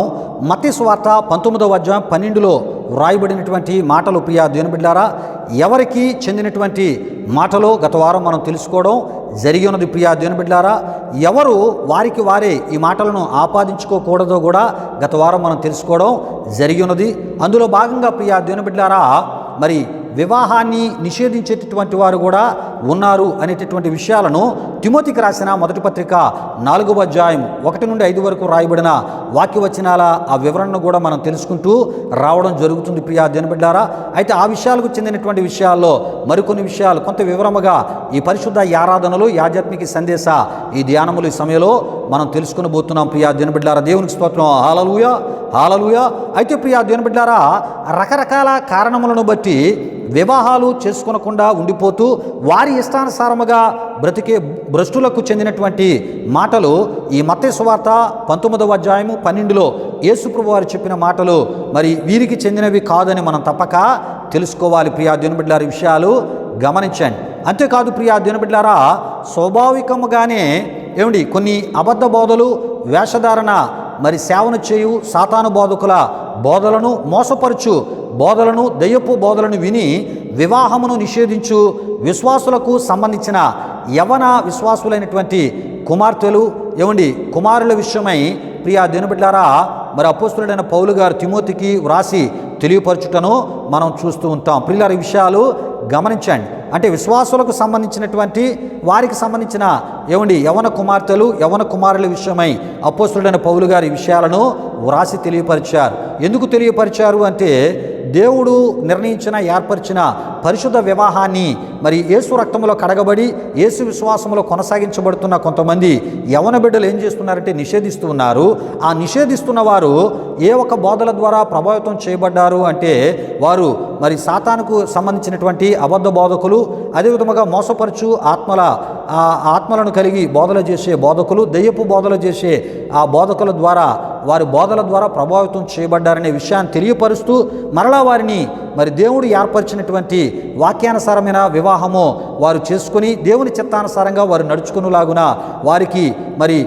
మత్తయి సువార్త 19వ అధ్యాయం 12లో వ్రాయబడినటువంటి మాటలు ప్రియా దేవుని బిడ్డలారా ఎవరికి చెందినటువంటి మాటలో గత వారం మనం తెలుసుకోవడం జరిగి ఉన్నది. ప్రియా దేవుని బిడ్డలారా, ఎవరు వారికి వారే ఈ మాటలను ఆపాదించుకోకూడదో కూడా గత వారం మనం తెలుసుకోవడం జరిగి ఉన్నది. అందులో భాగంగా ప్రియా దేవుని బిడ్డలారా మరి వివాహాన్ని నిషేధించేటటువంటి వారు కూడా ఉన్నారు అనేటటువంటి విషయాలను తిమోతికి రాసిన మొదటి పత్రిక 4వ అధ్యాయం 1 నుండి 5 వరకు రాయబడిన వాక్యవచనాల ఆ వివరణను కూడా మనం తెలుసుకుంటూ రావడం జరుగుతుంది ప్రియా దేవుని బిడ్డలారా. అయితే ఆ విషయాలకు చెందినటువంటి విషయాల్లో మరికొన్ని విషయాలు కొంత వివరముగా ఈ పరిశుద్ధ ఆరాధనలు ఆధ్యాత్మిక సందేశ ఈ ధ్యానములు ఈ సమయంలో మనం తెలుసుకుని పోతున్నాం ప్రియా దేవుని బిడ్డలారా. దేవునికి స్తోత్రం. హల్లెలూయా, హల్లెలూయా. అయితే ప్రియా దేవుని బిడ్డలారా, రకరకాల కారణములను బట్టి వివాహాలు చేసుకొనకుండా ఉండిపోతూ వారి ఇష్టానుసారముగా బ్రతికే భ్రష్టులకు చెందినటువంటి మాటలు ఈ మత్తయి సువార్త 19వ అధ్యాయము 12లో యేసుప్రభు వారు చెప్పిన మాటలు మరి వీరికి చెందినవి కాదని మనం తప్పక తెలుసుకోవాలి ప్రియా దేవుని బిడ్డలారా. విషయాలు గమనించండి. అంతేకాదు ప్రియా దేవుని బిడ్డలారా, స్వాభావికముగానే కొన్ని అబద్ధ బోధలు, వేషధారణ, మరి సేవను చేయు సాతాను బోధకుల బోధలను, మోసపరుచు బోధలను, దయ్యపు బోధలను విని వివాహమును నిషేధించు విశ్వాసులకు సంబంధించిన యవన విశ్వాసులైనటువంటి కుమార్తెలు కుమారుల విషయమై ప్రియా దేవుని బిడ్డలారా మరి అపోస్తలుడైన పౌలు గారు తిమోతికి వ్రాసి తెలియపరచుటను మనం చూస్తూ ఉంటాం. ప్రియులారా, ఈ విషయాలు గమనించండి. అంటే విశ్వాసులకు సంబంధించినటువంటి వారికి సంబంధించిన యవన కుమార్తెలు, యవన కుమారుల విషయమై అపోస్తలుడైన పౌలు గారు ఈ విషయాలను వ్రాసి తెలియపరిచారు. ఎందుకు తెలియపరిచారు అంటే దేవుడు నిర్ణయించిన, ఏర్పరిచిన పరిశుద్ధ వివాహాన్ని మరి యేసు రక్తంలో కడగబడి యేసు విశ్వాసంలో కొనసాగించబడుతున్న కొంతమంది యవన బిడ్డలు ఏం చేస్తున్నారంటే నిషేధిస్తూ ఉన్నారు. ఆ నిషేధిస్తున్న వారు ఏ ఒక్క బోధల ద్వారా ప్రభావితం చేయబడ్డారు అంటే వారు మరి సాతానుకు సంబంధించినటువంటి అబద్ధ బోధకులు, అదేవిధముగా మోసపరచు ఆత్మలను కలిగి బోధలు చేసే బోధకులు, దయ్యపు బోధలు చేసే ఆ బోధకుల ద్వారా వారి బోధల ద్వారా ప్రభావితం చేయబడ్డారనే విషయాన్ని తెలియపరుస్తూ మరలా వారిని మరి దేవుడు ఏర్పరిచినటువంటి వాక్యానుసారమైన వివాహము వారు చేసుకుని దేవుని చిత్తానుసారంగా వారు నడుచుకునేలాగున వారికి మరి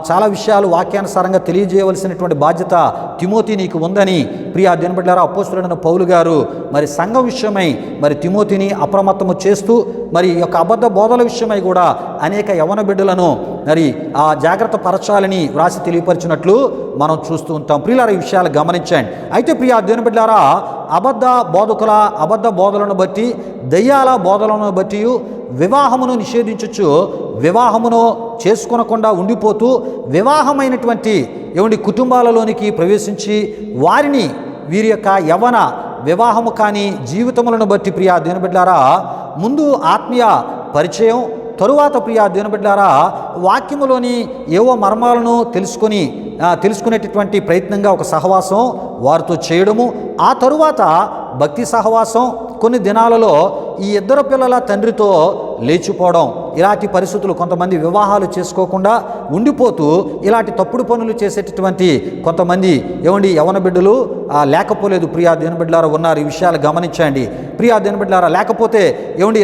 చాలా విషయాలు వాక్యానుసారంగా తెలియజేయవలసినటువంటి బాధ్యత తిమోతి నీకు ఉందని ప్రియా దేవుని బిడ్డలారా అపోస్తలుడైన పౌలు గారు మరి సంఘం విషయమై మరి తిమోతిని అప్రమత్తము చేస్తూ మరి యొక్క అబద్ధ బోధల విషయమై కూడా అనేక యవన బిడ్డలను మరి జాగ్రత్త పరచాలని వ్రాసి తెలియపరిచినట్లు మనం చూస్తూ ఉంటాం. ప్రియులారా, ఈ విషయాలు గమనించండి. అయితే ప్రియా దేవుని బిడ్డలారా, అబద్ధ బోధకుల అబద్ధ బోధలను బట్టి, దయ్యాల బోధలను బట్టి వివాహమును నిషేధించచ్చు, వివాహమును చేసుకొనకుండా ఉండిపోతూ వివాహమైనటువంటి కుటుంబాలలోనికి ప్రవేశించి వారిని వీరి యొక్క యవన వివాహము కాని జీవితములను బట్టి ప్రియా దేవుని బిడ్డలారా ముందు ఆత్మీయ పరిచయం, తరువాత ప్రియా దేవుని బిడ్డలారా వాక్యములోని ఏవో మర్మాలను తెలుసుకునేటటువంటి ప్రయత్నంగా ఒక సహవాసం వారితో చేయడము, ఆ తరువాత భక్తి సహవాసం, కొన్ని దినాలలో ఈ ఇద్దరు పిల్లల తండ్రితో లేచిపోవడం. ఇలాంటి పరిస్థితులు కొంతమంది వివాహాలు చేసుకోకుండా ఉండిపోతూ ఇలాంటి తప్పుడు పనులు చేసేటటువంటి కొంతమంది యవన బిడ్డలు లేకపోలేదు ప్రియా దేవుని బిడ్డలారా ఉన్నారు. ఈ విషయాలు గమనించండి ప్రియా దేవుని బిడ్డలారా. లేకపోతే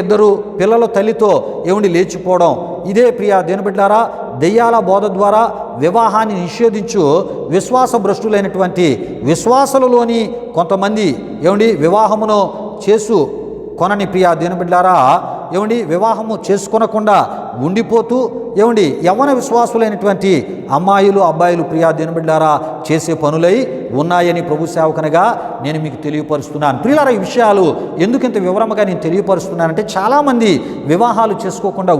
ఇద్దరు పిల్లల తల్లితో లేచిపోవడం, ఇదే ప్రియా దేవుని బిడ్డలారా దెయ్యాల బోధ ద్వారా వివాహాన్ని నిషేధించు విశ్వాస భ్రష్టులైనటువంటి విశ్వాసులలోని కొంతమంది వివాహమును కొనని ప్రియా దేవుని బిడ్డలారా వివాహము చేసుకొనకుండా ఉండిపోతూ యవ్వన విశ్వాసులైనటువంటి అమ్మాయిలు, అబ్బాయిలు ప్రియా దేవుని బిడ్డలారా చేసే పనులై ఉన్నాయని ప్రభు సేవకనగా నేను మీకు తెలియపరుస్తున్నాను. ప్రియులారా, ఈ విషయాలు ఎందుకింత వివరంగా నేను తెలియపరుస్తున్నానంటే చాలామంది వివాహాలు చేసుకోకుండా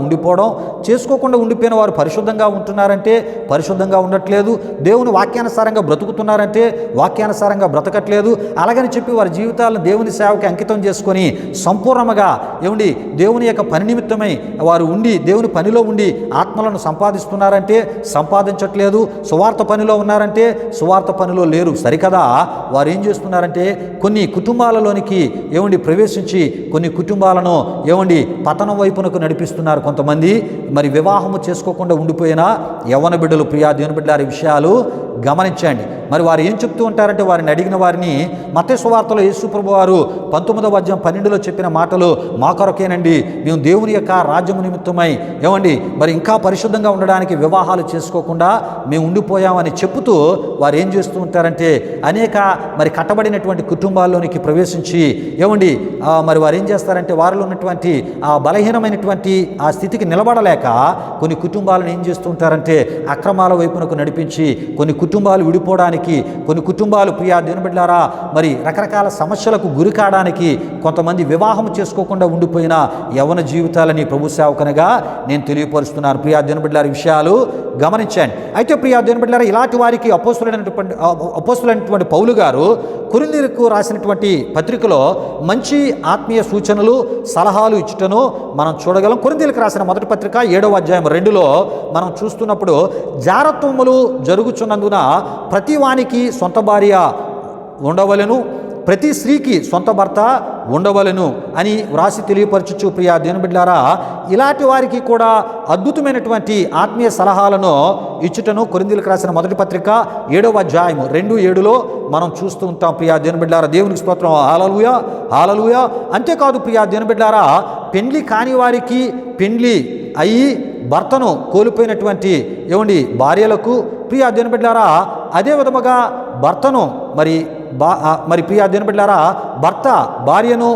ఉండిపోయిన వారు పరిశుద్ధంగా ఉంటున్నారంటే పరిశుద్ధంగా ఉండట్లేదు, దేవుని వాక్యానుసారంగా బ్రతుకుతున్నారంటే వాక్యానుసారంగా బ్రతకట్లేదు. అలాగని చెప్పి వారి జీవితాలను దేవుని సేవకి అంకితం చేసుకొని సంపూర్ణంగా దేవుని యొక్క పని నిమిత్తమై వారు దేవుని పనిలో ఉండి ఆత్మలను సంపాదిస్తున్నారంటే సంపాదించట్లేదు, సువార్త పనిలో ఉన్నారంటే సువార్త పనిలో లేరు. సరికదా వారు ఏం చేస్తున్నారంటే కొన్ని కుటుంబాలలోనికి ప్రవేశించి కొన్ని కుటుంబాలను పతనం వైపునకు నడిపిస్తున్నారు. కొంతమంది మరి వివాహము చేసుకోకుండా ఉండిపోయిన యవ్వన బిడ్డలు ప్రియా దేవుని బిడ్డలారా విషయాలు గమనించండి. మరి వారు ఏం చెప్తూ ఉంటారంటే వారిని అడిగిన వారిని మత్తయి సువార్తలో యేసుప్రభు వారు 19వ అధ్యాయం 12లో చెప్పిన మాటలు మా కొరకేనండి, మేము దేవుని యొక్క రాజ్యము నిమిత్తమై మరి ఇంకా పరిశుద్ధంగా ఉండడానికి వివాహాలు చేసుకోకుండా మేము ఉండిపోయామని చెబుతూ వారు ఏం చేస్తూ ఉంటారంటే అనేక మరి కట్టబడినటువంటి కుటుంబాల్లోనికి ప్రవేశించి ఏమండి మరి వారు ఏం చేస్తారంటే వారిలో ఉన్నటువంటి ఆ బలహీనమైనటువంటి ఆ స్థితికి నిలబడలేక కొన్ని కుటుంబాలను ఏం చేస్తూ ఉంటారంటే అక్రమాల వైపునకు నడిపించి కొన్ని కుటుంబాలు విడిపోవడానికి, కొన్ని కుటుంబాలు ప్రియా దేవుని బిడ్డలారా మరి రకరకాల సమస్యలకు గురి కావడానికి, కొంతమంది వివాహం చేసుకోకుండా ఉండిపోయిన యవ్వన జీవితాలని ప్రభు సేవకునిగా నేను తెలియపరుస్తున్నాను. ప్రియా దేవుని బిడ్డలారా విషయాలు గమనించండి. అయితే ప్రియా దేవుని బిడ్డలారా ఇలాంటి వారికి అపోస్తులైనటువంటి పౌలు గారు కొరింథీయులకు రాసినటువంటి పత్రికలో మంచి ఆత్మీయ సూచనలు సలహాలు ఇచ్చుటను మనం చూడగలం. కొరింథీయులకు రాసిన మొదటి పత్రిక 7వ అధ్యాయం 2లో మనం చూస్తున్నప్పుడు జారత్వములు జరుగుచున్నందున ప్రతి వానికి సొంత భార్య ఉండవలెను, ప్రతి స్త్రీకి సొంత భర్త ఉండవలెను అని వ్రాసి తెలియపరచుచు ప్రియా దేవుని బిడ్డలారా ఇలాంటి వారికి కూడా అద్భుతమైనటువంటి ఆత్మీయ సలహాలను ఇచ్చుటను కొరింథీయులకు రాసిన మొదటి పత్రిక 7వ అధ్యాయం 2:7లో మనం చూస్తూ ఉంటాం. ప్రియా దేవుని బిడ్డలారా దేవునికి స్తోత్రం, హల్లెలూయా హల్లెలూయా. అంతేకాదు ప్రియా దేవుని బిడ్డలారా పెండ్లి కాని వారికి, పెండ్లి అయ్యి భర్తను కోల్పోయినటువంటి ఏమండి భార్యలకు ప్రియా దేవుని బిడ్డలారా అదే విధముగా భర్తను మరి ప్రియా దేవుని బిడ్డలారా భర్త భార్యను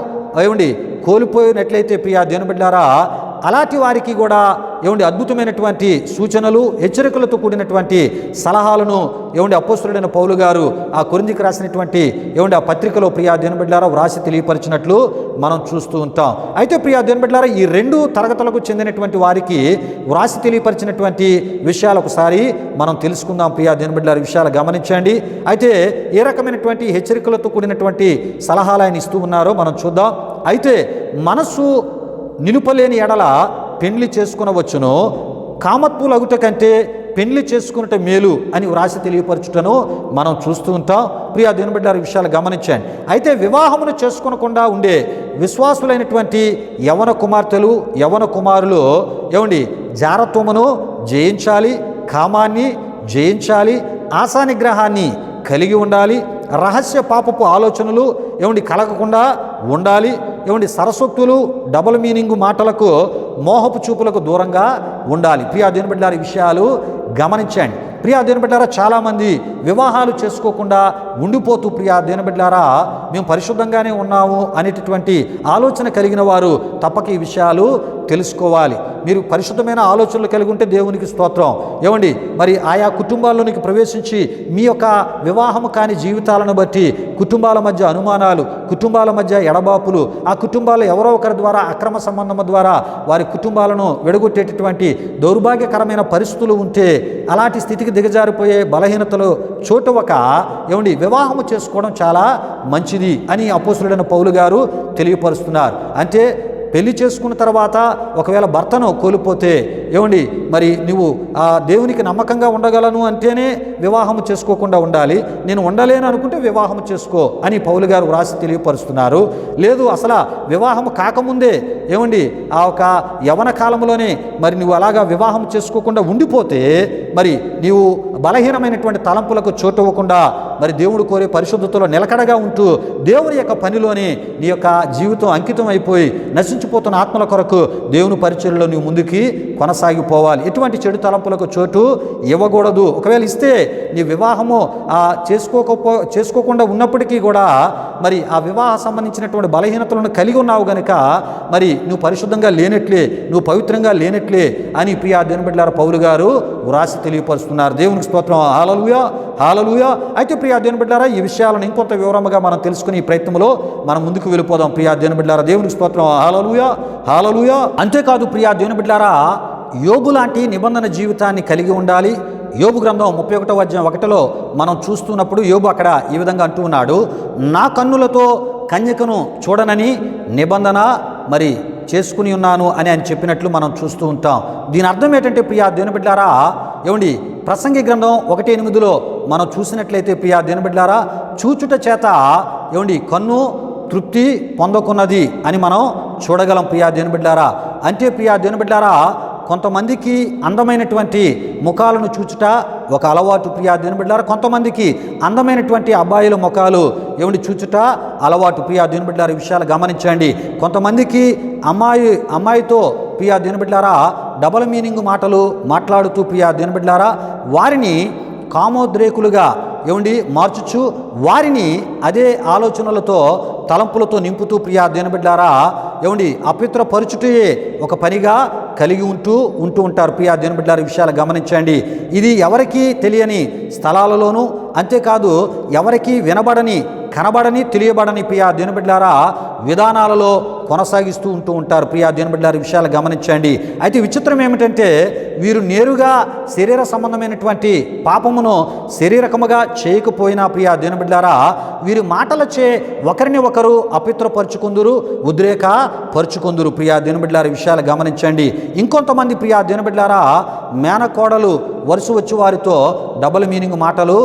ఏమండి కోల్పోయినట్లయితే ప్రియా దేవుని బిడ్డలారా అలాంటి వారికి కూడా ఏమండి అద్భుతమైనటువంటి సూచనలు హెచ్చరికలతో కూడినటువంటి సలహాలను ఏమండి అపోస్తలుడైన పౌలు గారు ఆ కొరింథీయులకు రాసినటువంటి ఏమండి ఆ పత్రికలో ప్రియా దేవుని బిడ్డలారా వ్రాసి తెలియపరిచినట్లు మనం చూస్తూ ఉంటాం. అయితే ప్రియా దేవుని బిడ్డలారా ఈ 2 తరగతులకు చెందినటువంటి వారికి వ్రాసి తెలియపరిచినటువంటి విషయాలు ఒకసారి మనం తెలుసుకుందాం. ప్రియా దేవుని బిడ్డలారా విషయాలు గమనించండి. అయితే ఏ రకమైనటువంటి హెచ్చరికలతో కూడినటువంటి సలహాలు ఆయన ఇస్తూ ఉన్నారో మనం చూద్దాం. అయితే మనస్సు నిలుపలేని ఎడల పెండ్లి చేసుకునవచ్చును, కామత్పులగుట కంటే పెండ్లి చేసుకున్నట మేలు అని వ్రాసి తెలియపరచుటను మనం చూస్తూ ఉంటాం. ప్రియా దేవుని బిడ్డలారా విషయాలు గమనించండి. అయితే వివాహమును చేసుకొనకుండా ఉండే విశ్వాసులైనటువంటి యవన కుమార్తెలు యవన కుమారులు ఏమండి జారత్వమును జయించాలి, కామాన్ని జయించాలి, ఆశా నిగ్రహాన్ని కలిగి ఉండాలి, రహస్య పాపపు ఆలోచనలు ఏమండి కలగకుండా ఉండాలి, ఏమండి సరస్వక్తులు డబుల్ మీనింగ్ మాటలకు మోహపు చూపులకు దూరంగా ఉండాలి. ప్రియా దేవుని బిడ్డలారా విషయాలు గమనించండి. ప్రియా దేవుని బిడ్డలారా చాలామంది వివాహాలు చేసుకోకుండా ఉండిపోతూ ప్రియా దేవుని బిడ్డలారా మేము పరిశుద్ధంగానే ఉన్నాము అనేటటువంటి ఆలోచన కలిగిన వారు తప్పక ఈ విషయాలు తెలుసుకోవాలి. మీరు పరిశుద్ధమైన ఆలోచనలు కలిగి ఉంటే దేవునికి స్తోత్రం. ఏమండి మరి ఆయా కుటుంబాల్లోనికి ప్రవేశించి మీ యొక్క వివాహము కాని జీవితాలను బట్టి కుటుంబాల మధ్య అనుమానాలు, కుటుంబాల మధ్య ఎడబాపులు, ఆ కుటుంబాలు ఎవరో ఒకరి ద్వారా అక్రమ సంబంధం ద్వారా వారి కుటుంబాలను విడగొట్టేటటువంటి దౌర్భాగ్యకరమైన పరిస్థితులు ఉంటే అలాంటి స్థితికి దిగజారిపోయే బలహీనతలు చోటువక ఏమండి వివాహము చేసుకోవడం చాలా మంచిది అని అపోస్తలుడైన పౌలు గారు తెలియపరుస్తున్నారు. అంటే పెళ్లి చేసుకున్న తర్వాత ఒకవేళ భర్తను కోల్పోతే ఏమండి మరి నువ్వు ఆ దేవునికి నమ్మకంగా ఉండగలను అంటేనే వివాహము చేసుకోకుండా ఉండాలి, నేను ఉండలేను అనుకుంటే వివాహము చేసుకో అని పౌలు గారు వ్రాసి తెలియపరుస్తున్నారు. లేదు అసలు వివాహము కాకముందే ఏమండి ఆ ఒక యవన కాలంలోనే మరి నువ్వు అలాగా వివాహం చేసుకోకుండా ఉండిపోతే మరి నీవు బలహీనమైనటువంటి తలంపులకు చోటు ఇవ్వకుండా మరి దేవుడు కోరే పరిశుద్ధతలో నిలకడగా ఉంటూ దేవుని యొక్క పనిలోని నీ యొక్క జీవితం అంకితం అయిపోయి నశించిపోతున్న ఆత్మల కొరకు దేవుని పరిచర్యలో నీవు ముందుకి కొనసాగిపోవాలి. ఎటువంటి చెడు తలంపులకు చోటు ఇవ్వకూడదు. ఒకవేళ ఇస్తే నీ వివాహము చేసుకోకుండా ఉన్నప్పటికీ కూడా మరి ఆ వివాహ సంబంధించినటువంటి బలహీనతలను కలిగి ఉన్నావు గనుక మరి నువ్వు పరిశుద్ధంగా లేనట్లే, నువ్వు పవిత్రంగా లేనట్లే అని ప్రియా దేవుని బిడ్డలారా పౌలు గారు వ్రాసి తెలియపరుస్తున్నారు. దేవునికి స్తోత్రం, హల్లెలూయా హల్లెలూయా. అయితే ప్రియా దేవుని బిడ్డలారా ఈ విషయాలను ఇంకొంత వివరంగా మనం తెలుసుకుని ఈ ప్రయత్నంలో మనం ముందుకు వెళ్ళిపోదాం. ప్రియా దేవుని బిడ్డలారా దేవునికి స్తోత్రం, హల్లెలూయా హల్లెలూయా. అంతేకాదు ప్రియా దేవుని బిడ్డలారా యోబు లాంటి నిబంధన జీవితాన్ని కలిగి ఉండాలి. యోబు గ్రంథం 31వ అధ్యాయం 1లో మనం చూస్తున్నప్పుడు యోబు అక్కడ ఈ విధంగా అంటూ ఉన్నాడు, నా కన్నులతో కన్యకను చూడనని నిబంధన మరి చేసుకుని ఉన్నాను అని ఆయన చెప్పినట్లు మనం చూస్తూ ఉంటాం. దీని అర్థం ఏంటంటే ప్రియా దేవుని బిడ్డలారా ఏమండి ప్రసంగి గ్రంథం 1:8లో మనం చూసినట్లయితే ప్రియా దేవుని బిడ్డలారా చూచుట చేత ఏమండి కన్ను తృప్తి పొందకున్నది అని మనం చూడగలం. ప్రియా దేవుని బిడ్డలారా అంటే ప్రియా దేవుని బిడ్డలారా కొంతమందికి అందమైనటువంటి ముఖాలను చూచుట ఒక అలవాటు. ప్రియా దేవుని బిడ్డలారా కొంతమందికి అందమైనటువంటి అబ్బాయిల ముఖాలు ఏమిటి చూచుట అలవాటు. ప్రియా దేవుని బిడ్డలారా విషయాలు గమనించండి. కొంతమందికి అమ్మాయితో ప్రియా దేవుని బిడ్డలారా డబల్ మీనింగ్ మాటలు మాట్లాడుతూ ప్రియా దేవుని బిడ్డలారా వారిని కామోద్రేకులుగా మార్చుచు వారిని అదే ఆలోచనలతో తలంపులతో నింపుతూ ప్రియా దేవుని బిడ్డలారా అపవిత్రపరచుటే ఒక పనిగా కలిగి ఉంటూ ఉంటారు ప్రియా దేవుని బిడ్డలారా. విషయాలు గమనించండి. ఇది ఎవరికీ తెలియని స్థలాలలోనూ, అంతేకాదు ఎవరికీ వినబడని, కనబడని, తెలియబడని ప్రియా దేవుని బిడ్డలారా విధానాలలో కొనసాగిస్తూ ఉంటారు ప్రియా దేవుని బిడ్డలారా. విషయాలు గమనించండి. అయితే విచిత్రం ఏమిటంటే వీరు నేరుగా శరీర సంబంధమైనటువంటి పాపమును శరీరకముగా చేయకపోయినా ప్రియా దేవుని బిడ్డలారా వీరి మాటలచే ఒకరిని ఒకరు అపవిత్రపరుచుకుందురు, ఉద్రేకపరుచుకుందురు ప్రియా దేవుని బిడ్డలారా. విషయాలు గమనించండి. ఇంకొంతమంది ప్రియా దేవుని బిడ్డలారా మేనకోడలు వరుస వచ్చి వారితో డబుల్ మీనింగ్ మాటలు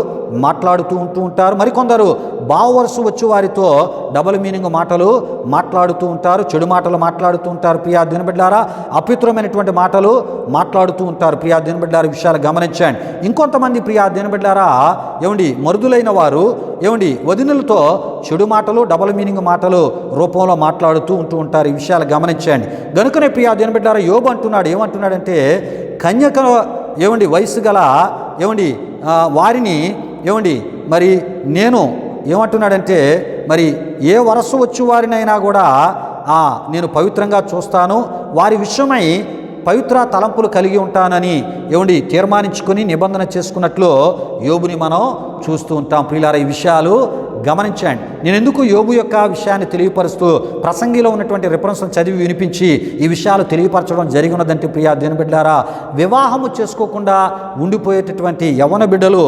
మాట్లాడుతూ ఉంటారు. మరికొందరు బావ వరుస వచ్చి వారితో డబుల్ మీనింగ్ మాటలు మాట్లాడుతూ ఉంటారు, చెడు మాటలు మాట్లాడుతూ ఉంటారు ప్రియా దేవుని బిడ్డలారా. అపవిత్రమైనటువంటి మాటలు మాట్లాడుతూ ఉంటారు ప్రియా దేవుని బిడ్డలారా. విషయాలు గమనించండి. ఇంకొంతమంది ప్రియా దేవుని బిడ్డలారా మరుదులైన వారు వదినులతో చెడు మాటలు, డబుల్ మీనింగ్ మాటలు రూపంలో మాట్లాడుతూ ఉంటారు. ఈ విషయాలు గమనించండి. గనుకనే ప్రియా దేవుని బిడ్డలారా యోబు అంటున్నాడు, ఏమంటున్నాడంటే కన్యక వయసు గల వారిని మరి నేను ఏమంటున్నాడంటే మరి ఏ వరసు వచ్చి వారినైనా కూడా నేను పవిత్రంగా చూస్తాను, వారి విషయమై పవిత్ర తలంపులు కలిగి ఉంటానని తీర్మానించుకొని నిబంధన చేసుకున్నట్లు యోబుని మనం చూస్తూ ఉంటాం ప్రియులారా. ఈ విషయాలు గమనించండి. నేను ఎందుకు యోబు యొక్క విషయాన్ని తెలియపరుస్తూ ప్రసంగిలో ఉన్నటువంటి రిఫరెన్స్ను చదివి వినిపించి ఈ విషయాలు తెలియపరచడం జరిగినదంటే ప్రియా దేవుని బిడ్డలారా వివాహము చేసుకోకుండా ఉండిపోయేటటువంటి యవ్వన బిడ్డలు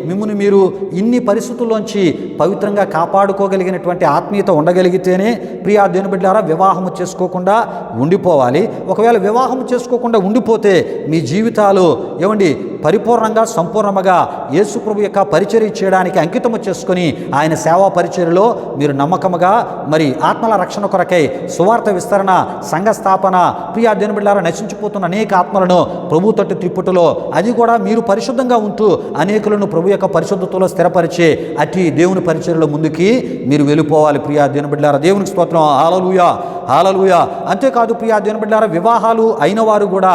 మిమ్మును మీరు ఇన్ని పరిస్థితుల్లోంచి పవిత్రంగా కాపాడుకోగలిగినటువంటి ఆత్మీయత ఉండగలిగితేనే ప్రియా దేవుని బిడ్డలారా వివాహము చేసుకోకుండా ఉండిపోవాలి. ఒకవేళ వివాహము చేసుకోకుండా ఉండిపోతే మీ జీవితాలు పరిపూర్ణంగా సంపూర్ణముగా యేసు ప్రభు యొక్క పరిచర్య చేయడానికి అంకితము చేసుకొని ఆయన సేవా పరిచర్యలో మీరు నమ్మకముగా మరి ఆత్మల రక్షణ కొరకై సువార్త విస్తరణ, సంఘ స్థాపన, ప్రియా దేవుని బిడ్డలారా నశించిపోతున్న అనేక ఆత్మలను ప్రభు తట్టు త్రిప్పుటలో అది కూడా మీరు పరిశుద్ధంగా ఉంటూ అనేకులను ప్రభు యొక్క పరిశుద్ధతలో స్థిరపరిచే అట్టి దేవుని పరిచర్యలో ముందుకి మీరు వెళ్ళిపోవాలి ప్రియా దేవుని బిడ్డలారా. దేవునికి స్తోత్రం. హల్లెలూయా, హల్లెలూయా. అంతేకాదు ప్రియా దేవుని బిడ్డలారా వివాహాలు అయిన వారు కూడా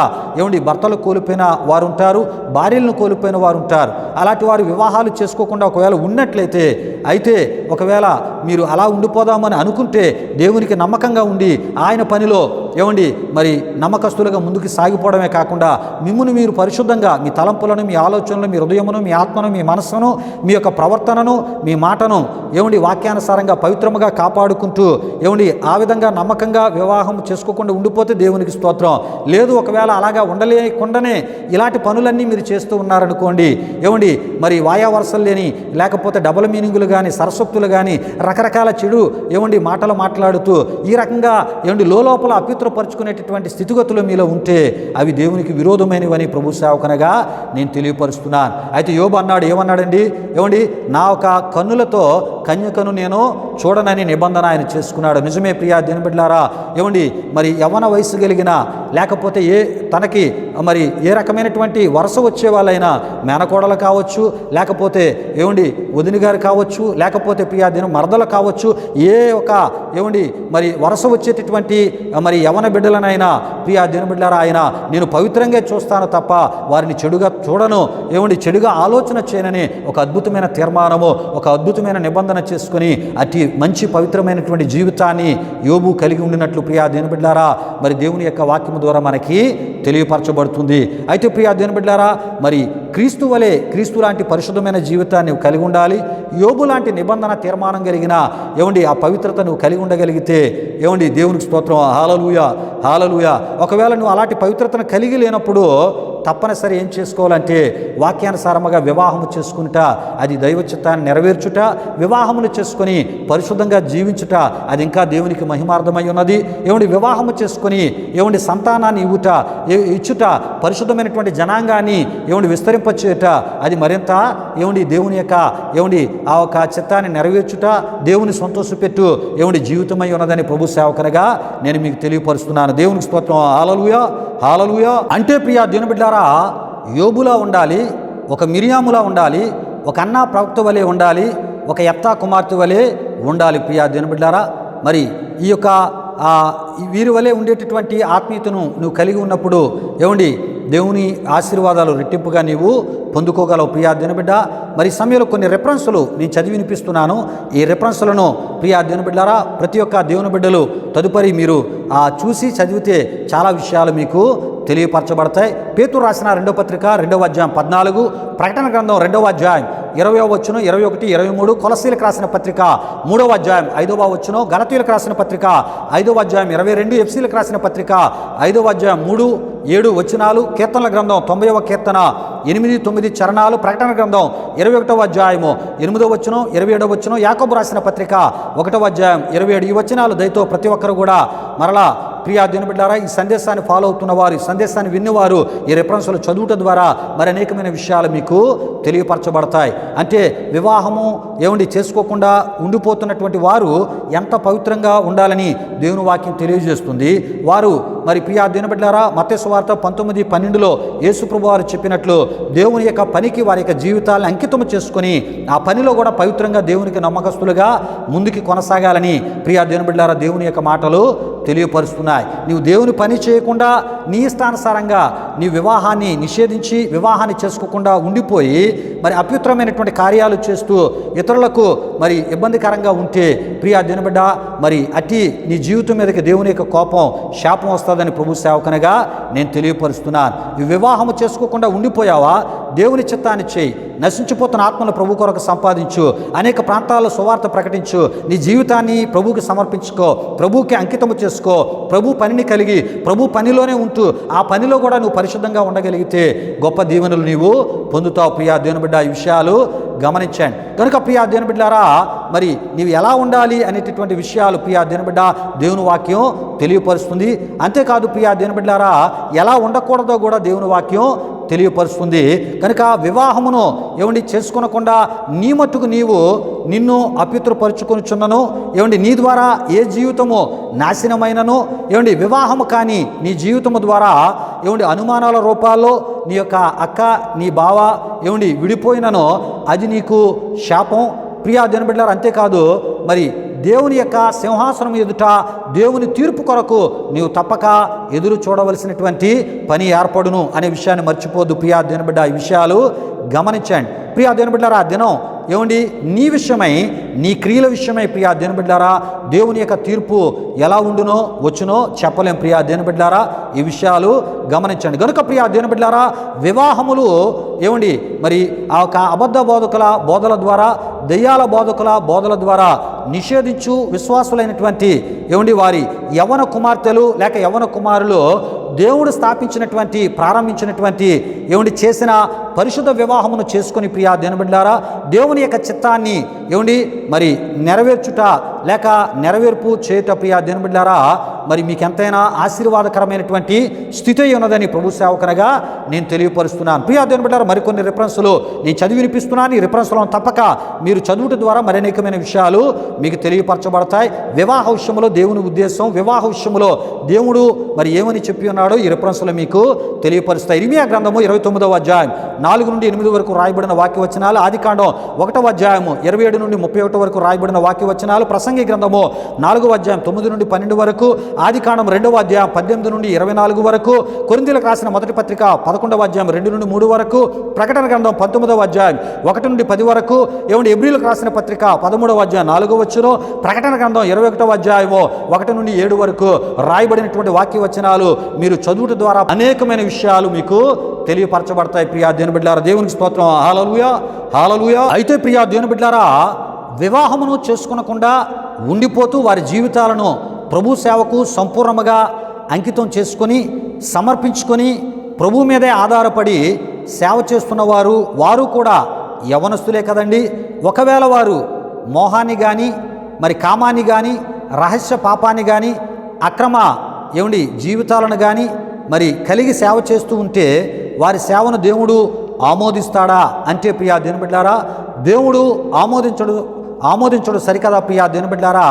భర్తలు కోల్పోయిన వారు ఉంటారు, భార్యలను కోల్పోయిన వారు ఉంటారు. అలాంటి వారు వివాహాలు చేసుకోకుండా ఒకవేళ ఉన్నట్లయితే ఒకవేళ మీరు అలా ఉండిపోదామని అనుకుంటే దేవునికి నమ్మకంగా ఉండి ఆయన పనిలో మరి నమ్మకస్తులుగా ముందుకు సాగిపోవడమే కాకుండా మిమ్మును మీరు పరిశుద్ధంగా మీ తలంపులను, మీ ఆలోచనలు, మీ హృదయమును, మీ ఆత్మను, మీ మనస్సును, మీ యొక్క ప్రవర్తనను, మీ మాటను వాక్యానుసారంగా పవిత్రముగా కాపాడుకుంటూ ఆ విధంగా నమ్మకంగా వివాహం చేసుకోకుండా ఉండిపోతే దేవునికి స్తోత్రం. లేదు ఒకవేళ అలాగా ఉండలేకుండానే ఇలాంటి పనులన్నీ మీరు చేస్తూ ఉన్నారనుకోండి మరి వాయా వరసలు లేని లేకపోతే డబుల్ మీనింగులు కానీ సరస్వక్తులు కానీ రకరకాల చెడు మాటలు మాట్లాడుతూ ఈ రకంగా లోపల అపవిత్రపరుచుకునేటటువంటి స్థితిగతులు మీలో ఉంటే అవి దేవునికి విరోధమైనవని ప్రభు సేవకనగా నేను తెలియపరుస్తున్నాను. అయితే యోబు అన్నాడు, ఏమన్నాడండి? నా ఒక కన్నులతో కన్యకను నేను చూడనని నిబంధన ఆయన చేసుకున్నాడు. నిజమే ప్రియా దేవుని బిడ్డలారా మరి యవ్వన వయసు కలిగిన లేకపోతే తనకి మరి ఏ రకమైనటువంటి వరుస వచ్చే వాళ్ళైనా మేనకోడలు కావచ్చు, లేకపోతే వదిని గారు కావచ్చు, లేకపోతే ప్రియా దేవుని మరదలు కావచ్చు, ఏ ఒక మరి వరుస వచ్చేటటువంటి మరి యవ్వన బిడ్డలనైనా ప్రియా దేవుని బిడ్డలారా ఆయన నేను పవిత్రంగా చూస్తాను తప్ప వారిని చెడుగా చూడను, చెడుగా ఆలోచన చేయనని ఒక అద్భుతమైన తీర్మానము, ఒక అద్భుతమైన నిబంధన చేసుకుని అతి మంచి పవిత్రమైనటువంటి జీవితాన్ని యోబు కలిగి ఉండినట్లు ప్రియా దేవుని బిడ్డలారా మరి దేవుని యొక్క వాక్యము ద్వారా మనకి తెలియపరచబడుతుంది. అయితే ప్రియా దేవుని బిడ్డలారా మరి క్రీస్తు వలె క్రీస్తు లాంటి పరిశుద్ధమైన జీవితాన్ని కలిగి ఉండాలి. యోబు లాంటి నిబంధన తీర్మానం కలిగిన ఆ పవిత్రత నువ్వు కలిగి ఉండగలిగితే దేవునికి స్తోత్రం. హల్లెలూయా, హల్లెలూయా. ఒకవేళ నువ్వు అలాంటి పవిత్రతను కలిగి లేనప్పుడు తప్పనిసరి ఏం చేసుకోవాలంటే వాక్యానుసారముగా వివాహము చేసుకుంట, అది దైవ చిత్తాన్ని నెరవేర్చుట, వివాహములు చేసుకొని పరిశుద్ధంగా జీవించుట అది ఇంకా దేవునికి మహిమార్థమై ఉన్నది. వివాహము చేసుకొని సంతానాన్ని ఇచ్చుట, పరిశుద్ధమైనటువంటి జనాంగాన్ని విస్తరింపచేయుట అది మరింత దేవుని యొక్క ఆ ఒక చిత్తాన్ని నెరవేర్చుట, దేవుని సంతోషపెట్టు జీవితమై ఉన్నదని ప్రభు సేవకనగా నేను మీకు తెలియపరుస్తున్నాను. దేవునికి స్తోత్రం. హల్లెలూయా, హల్లెలూయా. అంటే ప్రియా దేవుని బిడ్డలారా యోబులా ఉండాలి, ఒక మిరియాములా ఉండాలి, ఒక అన్నా ప్రవక్త వలె ఉండాలి, ఒక యెఫ్తా కుమార్తె వలె ఉండాలి ప్రియా దేవుని బిడ్డలారా. మరి ఈ యొక్క వీరి వలె ఉండేటటువంటి ఆత్మీయతను నువ్వు కలిగి ఉన్నప్పుడు ఏమండి దేవుని ఆశీర్వాదాలు రెట్టింపుగా నీవు పొందుకోగలవు ప్రియా దినబిడ్డ. మరి సమయంలో కొన్ని రెఫరెన్సులు నేను చదివి వినిపిస్తున్నాను. ఈ రెఫరెన్సులను ప్రియా దినబిడ్డారా ప్రతి ఒక్క దేవుని బిడ్డలు తదుపరి మీరు చూసి చదివితే చాలా విషయాలు మీకు తెలియపరచబడతాయి. పేతురు రాసిన 2వ పత్రిక 2వ అధ్యాయం 14, ప్రకటన గ్రంథం 2వ అధ్యాయం 20వ వచనం 21, 23, కొలసీలకు రాసిన పత్రిక 3వ అధ్యాయం 5వ వచనం, గలతీయులకు రాసిన పత్రిక 5వ అధ్యాయం 22, ఎఫ్సీలకు రాసిన పత్రిక 5వ అధ్యాయం 3, 7 వచనాలు, కీర్తనల గ్రంథం 90వ కీర్తన 8, 9 చరణాలు, ప్రకటన గ్రంథం 21వ అధ్యాయము 8వ వచనం, 27వ వచనం, యాకోబు రాసిన పత్రిక 1వ అధ్యాయం 27. ఈ వచనాలు దయతో ప్రతి ఒక్కరు కూడా మరలా ప్రియా దినబిడ్డారా ఈ సందేశాన్ని ఫాలో అవుతున్న వారు, ఈ సందేశాన్ని విన్నవారు ఈ రెఫరెన్సులు చదువుట ద్వారా మరి అనేకమైన విషయాలు మీకు తెలియపరచబడతాయి. అంటే వివాహము చేసుకోకుండా ఉండిపోతున్నటువంటి వారు ఎంత పవిత్రంగా ఉండాలని దేవుని వాక్యం తెలియజేస్తుంది. వారు మరి ప్రియా దినబిడ్డారా మత్తయి సువార్త 19:12లో యేసుప్రభు వారు చెప్పినట్లు దేవుని యొక్క పనికి వారి యొక్క జీవితాలను అంకితం చేసుకొని ఆ పనిలో కూడా పవిత్రంగా దేవునికి నమ్మకస్తులుగా ముందుకి కొనసాగాలని ప్రియా దినబిడ్డారా దేవుని యొక్క మాటలు తెలియపరుస్తున్నాయి. నీవు దేవుని పని చేయకుండా నీ ఇష్టానుసారంగా నీ వివాహాన్ని నిషేధించి వివాహాన్ని చేసుకోకుండా ఉండిపోయి మరి అపవిత్రమైనటువంటి కార్యాలు చేస్తూ ఇతరులకు మరి ఇబ్బందికరంగా ఉంటే ప్రియా దినబిడ్డ మరి అట్టి నీ జీవితం మీదకి దేవుని యొక్క కోపం శాపం వస్తుందని ప్రభు సేవకునిగా నేను తెలియపరుస్తున్నాను. ఈ వివాహము చేసుకోకుండా ఉండిపోయావా? దేవుని చిత్తాన్ని చేయి. నశించిపోతున్న ఆత్మను ప్రభు కొరకు సంపాదించు. అనేక ప్రాంతాల్లో సువార్త ప్రకటించు. నీ జీవితాన్ని ప్రభువుకి సమర్పించుకో. ప్రభువుకి అంకితము చేసుకో. ప్రభు పనిని కలిగి ప్రభు పనిలోనే ఉంటూ ఆ పనిలో కూడా నువ్వు పరిశుద్ధంగా ఉండగలిగితే గొప్ప దీవెనలు నీవు పొందుతావు. ప్రియా దేవుని బిడ్డ ఈ విషయాలు గమనించండి. కనుక ప్రియా దేవుని బిడ్డారా మరి నీవు ఎలా ఉండాలి అనేటటువంటి విషయాలు ప్రియా దేవుని బిడ్డ దేవుని వాక్యం తెలియపరుస్తుంది. అంతేకాదు ప్రియా దేవుని బిడ్డారా ఎలా ఉండకూడదో కూడా దేవుని వాక్యం తెలియపరుస్తుంది. కనుక వివాహమును చేసుకొనకుండా నీ మట్టుకు నీవు నిన్ను అపవిత్రపరుచుకొనిచున్నను నీ ద్వారా ఏ జీవితము నాశనమైనను వివాహము కానీ నీ జీవితము ద్వారా అనుమానాల రూపాల్లో నీ యొక్క అక్క నీ బావ విడిపోయినను అది నీకు శాపం. ప్రియా దేవుని బిడ్డలారా అంతేకాదు మరి దేవుని యొక్క సింహాసనం ఎదుట దేవుని తీర్పు కొరకు నీవు తప్పక ఎదురు చూడవలసినటువంటి పని ఏర్పడును అనే విషయాన్ని మర్చిపోద్దు ప్రియా దేవుని బిడ్డ. ఈ విషయాలు గమనించండి. ప్రియా దేవుని బిడ్డలారా ఆ దినం నీ విషయమై నీ క్రియల విషయమై ప్రియా దేవుని బిడ్డలారా దేవుని యొక్క తీర్పు ఎలా ఉండునో వచ్చునో చెప్పలేం. ప్రియా దేవుని బిడ్డలారా ఈ విషయాలు గమనించండి. కనుక ప్రియా దేవుని బిడ్డలారా వివాహములు మరి ఆ యొక్క అబద్ధ బోధకుల బోధల ద్వారా దెయ్యాల బోధకుల బోధల ద్వారా నిషేధించు విశ్వాసులైనటువంటి వారి యవ్వన కుమార్తెలు లేక యవ్వన కుమారులు దేవుడు స్థాపించినటువంటి ప్రారంభించినటువంటి చేసిన పరిశుద్ధ వివాహమును చేసుకొని ప్రియా దేవుని బిడ్డలారా దేవుని యొక్క చిత్తాన్ని మరి నెరవేర్చుట లేక నెరవేర్పు చేయుట ప్రియా దేవుని బిడ్డలారా మరి మీకు ఎంతైనా ఆశీర్వాదకరమైనటువంటి స్థితి ఉన్నదని ప్రభు సేవకునిగా నేను తెలియపరుస్తున్నాను. ప్రియా దేవుని బిడ్డలారా మరికొన్ని రిఫరెన్సులు నేను చదివి వినిపిస్తున్నాను. ఈ రిఫరెన్సులను తప్పక మీరు చదువుట ద్వారా మరి అనేకమైన విషయాలు మీకు తెలియపరచబడతాయి. వివాహ విషయంలో దేవుని ఉద్దేశం, వివాహ విషయంలో దేవుడు మరి ఏమని చెప్పి ఉన్నాడో ఈ రిఫరెన్సులు మీకు తెలియపరుస్తాయి. ఇర్మియా గ్రంథము 29వ అధ్యాయం 4 నుండి 8 వరకు రాయబడిన వాక్యవచనాలు, ఆదికాండం 1వ అధ్యాయము 27 నుండి 31 వరకు రాయబడిన వాక్యవచనాలు, ప్రసంగి గ్రంథము 4వ అధ్యాయం 9 నుండి 12 వరకు, ఆదికాండం 2వ అధ్యాయం 18 నుండి 24 వరకు, కొరింథీయులకు రాసిన మొదటి పత్రిక 11వ అధ్యాయం 2 నుండి 3 వరకు, ప్రకటన గ్రంథం 19వ అధ్యాయం 1 నుండి 10 వరకు, హెబ్రీయులకు రాసిన పత్రిక 13వ అధ్యాయం 4వ వచనం, ప్రకటన గ్రంథం 21వ అధ్యాయము 1 నుండి 7 వరకు రాయబడినటువంటి వాక్యవచనాలు మీరు చదువుట ద్వారా అనేకమైన విషయాలు మీకు తెలియపరచబడతాయి. ప్రియా దేవుని బిడ్డలారా దేవునికి స్తోత్రం. హల్లెలూయా హల్లెలూయా. అయితే ప్రియా దేవుని బిడ్డలారా వివాహమును చేసుకొనకుండా ఉండిపోతూ వారి జీవితాలను ప్రభు సేవకు సంపూర్ణముగా అంకితం చేసుకొని సమర్పించుకొని ప్రభు మీదే ఆధారపడి సేవ చేస్తున్న వారు కూడా యవనస్తులే కదండి. ఒకవేళ వారు మోహాన్ని కానీ మరి కామాన్ని కానీ రహస్య పాపాన్ని కానీ అక్రమ జీవితాలను కానీ మరి కలిగి సేవ చేస్తూ ఉంటే వారి సేవను దేవుడు ఆమోదిస్తాడా అంటే ప్రియా దేవుని బిడ్డలారా దేవుడు ఆమోదించడు సరికదా ప్రియా దేవుని బిడ్డలారా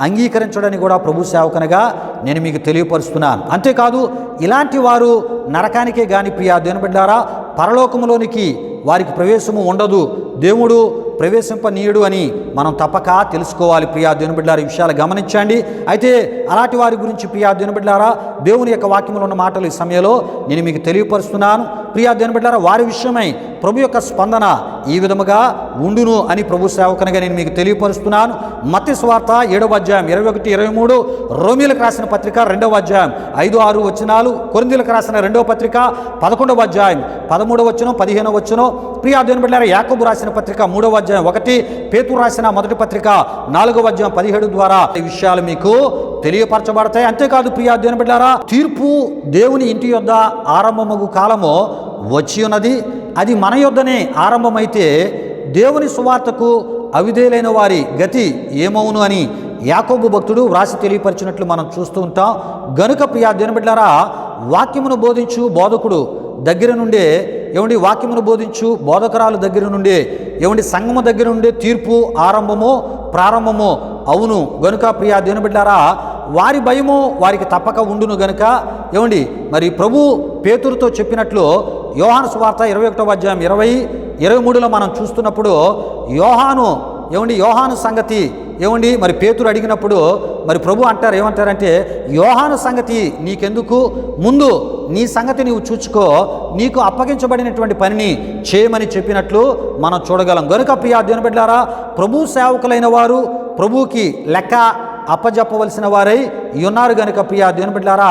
అంగీకరించడని కూడా ప్రభు సేవకునిగా నేను మీకు తెలియపరుస్తున్నాను. అంతేకాదు ఇలాంటి వారు నరకానికే గాని ప్రియా దేవుని బిడ్డలారా పరలోకములోనికి వారికి ప్రవేశము ఉండదు. దేవుడు ప్రవేశింపనీయుడు అని మనం తప్పక తెలుసుకోవాలి. ప్రియా దేవుని బిడ్డలారా, ఈ విషయాలు గమనించండి. అయితే అలాంటి వారి గురించి ప్రియా దేవుని బిడ్డలారా, దేవుని యొక్క వాక్యంలో ఉన్న మాటలు ఈ సమయంలో నేను మీకు తెలియపరుస్తున్నాను. ప్రియా దేవుని బిడ్డలారా, వారి విషయమై ప్రభు యొక్క స్పందన ఈ విధముగా ఉండును అని ప్రభు సేవకునిగా నేను మీకు తెలియపరుస్తున్నాను. మత్తయి సువార్త 7వ అధ్యాయం 21, 23, రోమీయులకు రాసిన పత్రిక 2వ అధ్యాయం 5, 6 వచనాలు, కొరింథీయులకు రాసిన 2వ పత్రిక 11వ అధ్యాయం 13వ వచనం, 15వ వచనం, ప్రియా దేవుని బిడ్డలారా, యాకోబు రాసిన పత్రిక 3వ అధ్యాయం 1, పేతురు రాసిన మొదటి పత్రిక 4వ అధ్యాయం 17 ద్వారా ఈ విషయాలు మీకు తెలియపరచబడతాయి. అంతేకాదు ప్రియా దేవుని బిడ్డలారా, తీర్పు దేవుని ఇంటి యొద్ద ఆరంభమగు కాలము వచ్చి ఉన్నది. అది మన యొద్దనే ఆరంభమైతే దేవుని సువార్తకు అవిధేయులైన వారి గతి ఏమవును అని యాకోబు భక్తుడు వ్రాసి తెలియపరిచినట్లు మనం చూస్తూ ఉంటాం. గనుక ప్రియా దేవుని బిడ్డలారా, వాక్యమును బోధించు బోధకుడు దగ్గర నుండే వాక్యమును బోధించు బోధకరాలు దగ్గర నుండి సంఘము దగ్గర నుండి తీర్పు ప్రారంభము అవును. గనుక ప్రియా దేవుని బిడ్డలారా, వారి భయము వారికి తప్పక ఉండును. గనుక మరి ప్రభు పేతురుతో చెప్పినట్లు యోహాను సువార్త 21వ అధ్యాయం 20, 23లో మనం చూస్తున్నప్పుడు యోహాను సంగతి మరి పేతురు అడిగినప్పుడు మరి ప్రభు ఏమంటారంటే యోహాను సంగతి నీకెందుకు, ముందు నీ సంగతి నీవు చూచుకో, నీకు అప్పగించబడినటువంటి పనిని చేయమని చెప్పినట్లు మనం చూడగలం. గనుక ప్రియా దేవుని బిడ్డలారా, ప్రభు సేవకులైన వారు ప్రభువుకి లెక్క అప్పజెప్పవలసిన వారై ఉన్నారు. గనుక ప్రియా దేవుని బిడ్డలారా,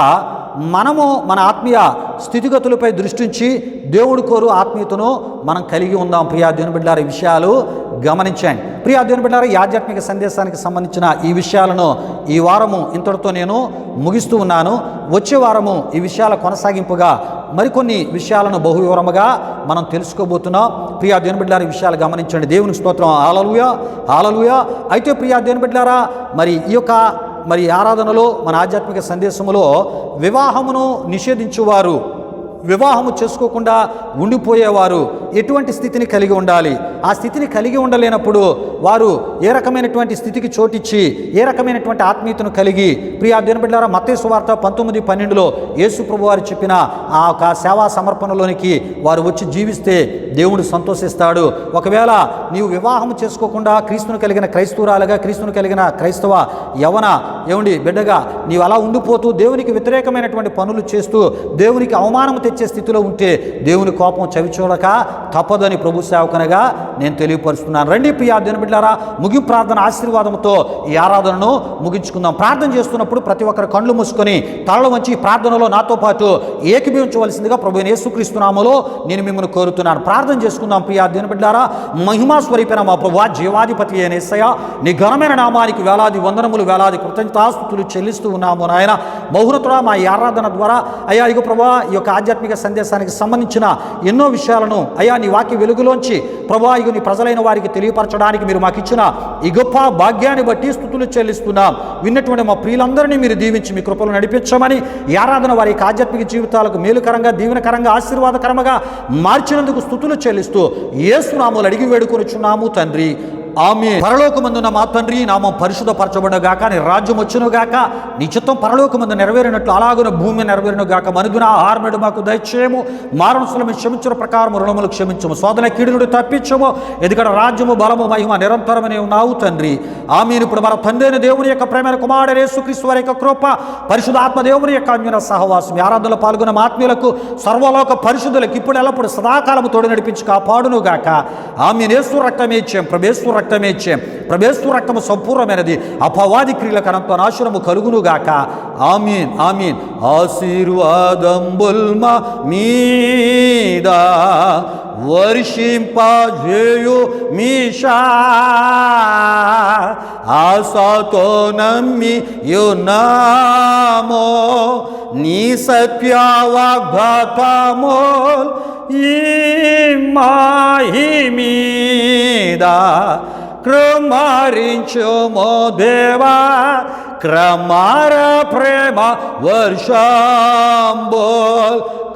మనము మన ఆత్మీయ స్థితిగతులపై దృష్టించి దేవుడి కోరు ఆత్మీయతను మనం కలిగి ఉందాం. ప్రియా దేవుని బిడ్డలారా, ఈ విషయాలు గమనించండి. ప్రియా దేవుని బిడ్డలారా, ఈ ఆధ్యాత్మిక సందేశానికి సంబంధించిన ఈ విషయాలను ఈ వారము ఇంతటితో నేను ముగిస్తూ ఉన్నాను. వచ్చే వారము ఈ విషయాల కొనసాగింపుగా మరికొన్ని విషయాలను బహు వివరముగా మనం తెలుసుకోబోతున్నాం. ప్రియా దేవుని బిడ్డలారా, ఈ విషయాలు గమనించండి. దేవునికి స్తోత్రం. హల్లెలూయా, హల్లెలూయా. అయితే ప్రియా దేవుని బిడ్డలారా, మరి ఈ యొక్క ఆరాధనలో మన ఆధ్యాత్మిక సందేశములో వివాహమును నిషేధించువారు, వివాహము చేసుకోకుండా ఉండిపోయేవారు ఎటువంటి స్థితిని కలిగి ఉండాలి? ఆ స్థితిని కలిగి ఉండలేనప్పుడు వారు ఏ రకమైనటువంటి స్థితికి చోటిచ్చి ఏ రకమైనటువంటి ఆత్మీయతను కలిగి ప్రియా దేవుని బిడ్డలారా, మత్తయి సువార్త 19:12లో యేసు ప్రభు వారు చెప్పిన ఆ యొక్క సేవా సమర్పణలోనికి వారు వచ్చి జీవిస్తే దేవుడు సంతోషిస్తాడు. ఒకవేళ నీవు వివాహం చేసుకోకుండా క్రీస్తును కలిగిన క్రైస్తవురాలుగా, క్రీస్తును కలిగిన క్రైస్తవ యవన బిడ్డగా నీవు అలా ఉండిపోతూ దేవునికి వ్యతిరేకమైనటువంటి పనులు చేస్తూ దేవునికి అవమానం తెచ్చే స్థితిలో ఉంటే దేవుని కోపం చవిచూడక తప్పదని ప్రభు సేవకునిగా నేను తెలియపరుస్తున్నాను. రండి ప్రియా దేవుని బిడ్డలారా, ముగింపు ప్రార్థన ఆశీర్వాదంతో ఈ ఆరాధనను ముగించుకుందాం. ప్రార్థన చేస్తున్నప్పుడు ప్రతి ఒక్కరు కళ్ళు మూసుకొని తలలు వంచి ప్రార్థనలో నాతో పాటు ఏకీభవించవలసిందిగా ప్రభువైన యేసుక్రీస్తు నామములో నేను మిమ్మల్ని కోరుతున్నాను. ప్రార్థన చేసుకుందాం. ప్రియా దేవుని బిడ్డలారా, మహిమా స్వరూపైన మా ప్రభువా, జీవాధిపతి అయిన యేసయ్య, నీ ఘనమైన నామానికి వేలాది వందనములు, వేలాది కృతజ్ఞతాస్తుతులు చెల్లిస్తూ ఉన్నాము నాయన. మౌనతుడా, మా ఈ ఆరాధన ద్వారా అయ్యా ఇగో ప్రభువా, ఈ యొక్క ఆధ్యాత్మిక సందేశానికి సంబంధించిన ఎన్నో విషయాలను అయ్యా నీ వాక్య వెలుగులోంచి ప్రభువా ఇగో నీ ప్రజలైన వారికి తెలియపరచడానికి మీరు మాకు ఇచ్చిన ఈ గొప్ప భాగ్యాన్ని బట్టి స్తుతులు చెల్లిస్తున్నాం. విన్నటువంటి మా ప్రియులందరినీ మీరు దీవించి మీ కృపలు నడిపించమని, ఈ ఆరాధన వారి యొక్క ఆధ్యాత్మిక జీవితాలకు మేలుకరంగా, దీవెనకరంగా, ఆశీర్వాదకరంగా మార్చినందుకు స్తుతులు చెల్లిస్తూ యేసు నామములో అడిగి వేడుకొనుచున్నాము తండ్రి, ఆమేన్. పరలోకమందున్న మా తండ్రి, నామం పరిశుద్ధపరచబడును గాక, నీ రాజ్యం వచ్చును గాక, నీ చిత్తం పరలోకమందు నెరవేరినట్లు అలాగున భూమి నెరవేరును గాక. మనుదిన ఆహారమును మాకు దయచేయము, మారణసులను క్షమించిన ప్రకారం రుణములు క్షమించము, శోధన కీడు నుండి తప్పించము, ఎందుకంటే రాజ్యము, బలము, మహిమ నిరంతరమనే ఉన్నావు తండ్రి, ఆమేన్. ఇప్పుడు మన తండ్రి అయిన దేవుని యొక్క ప్రేమైన కుమారుడు యేసుక్రీస్తు వారి యొక్క కృప, పరిశుద్ధాత్మ దేవుని యొక్క అన్యోన్య సహవాసం, ఆరాధనలో పాల్గొన్న ఆత్మీయులకు, సర్వలోక పరిశుద్ధులకు ఇప్పుడు ఎల్లప్పుడు సదాకాలము తోడు నడిపించి కాపాడును గాక. ఆమేన్. యేసు రక్తమే ఇచ్చాం, ప్రభేశ్వర రక్తమే ఇచ్చాం, ప్రభేశ్వర రక్తము సంపూర్ణమైనది, అపవాది క్రియలకు అనంత నాశనము కలుగును గాక. ఆమేన్, ఆమేన్. ఆశీర్వాదంబుల్ మా మీద వర్షింపజేయు మీషా, ఆశతో నమ్మి యున్నామో నీ సత్య వాగ్దానము ఈ మాహి మీద కృమరించుమో దేవా, క్రమార ప్రేమ వర్షంబోల్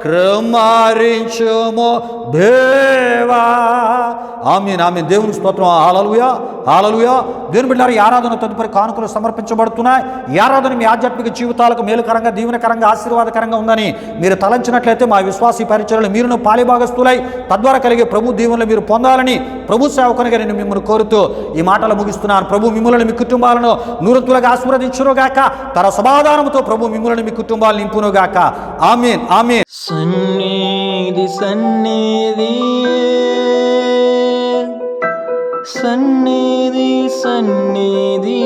కృమారించుము దేవా. ఆమేన్ ఆమేన్. దేవుని స్తోత్రం. హల్లెలూయా హల్లెలూయా. దేవుని బిడ్డలారా, ఈ ఆరాధన తదుపరి కానుకలు సమర్పించబడుతున్నాయి. ఈ ఆరాధన మీ ఆధ్యాత్మిక జీవితాలకు మేలుకరంగా, దీవెనకరంగా, ఆశీర్వాదకరంగా ఉందని మీరు తలంచినట్లయితే మా విశ్వాసీ పరిచర్యలు మీరును పాలిభాగస్తులై తద్వారా కలిగే ప్రభు దీవెనలు మీరు పొందాలని ప్రభు సేవకునిగా నేను మిమ్మల్ని కోరుతూ ఈ మాటలు ముగిస్తున్నాను. ప్రభు మిమ్మల్ని, మీ కుటుంబాలను నూరంతులుగా ఆశీర్వదించునుగాక. తన సమాధానంతో ప్రభు మిమ్మల్ని, మీ కుటుంబాలను నింపునుగాక. ఆమేన్ ఆమేన్. సన్నిధి సన్నిధి సన్నిధి సన్నిధి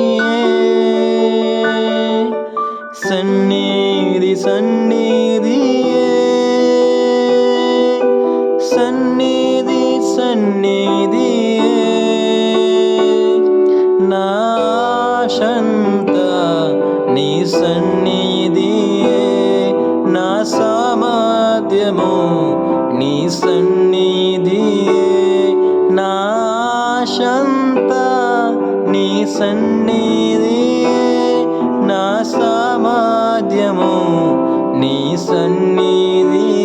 సన్నిధి సన్నిధి సన్నిధి సన్నిధి నాశంత నీ సన్నిధి నా సామర్థ్యము నీ సన్నిధి నాశంత నీ సన్నిధి నా సామర్థ్యము నీ సన్నిధి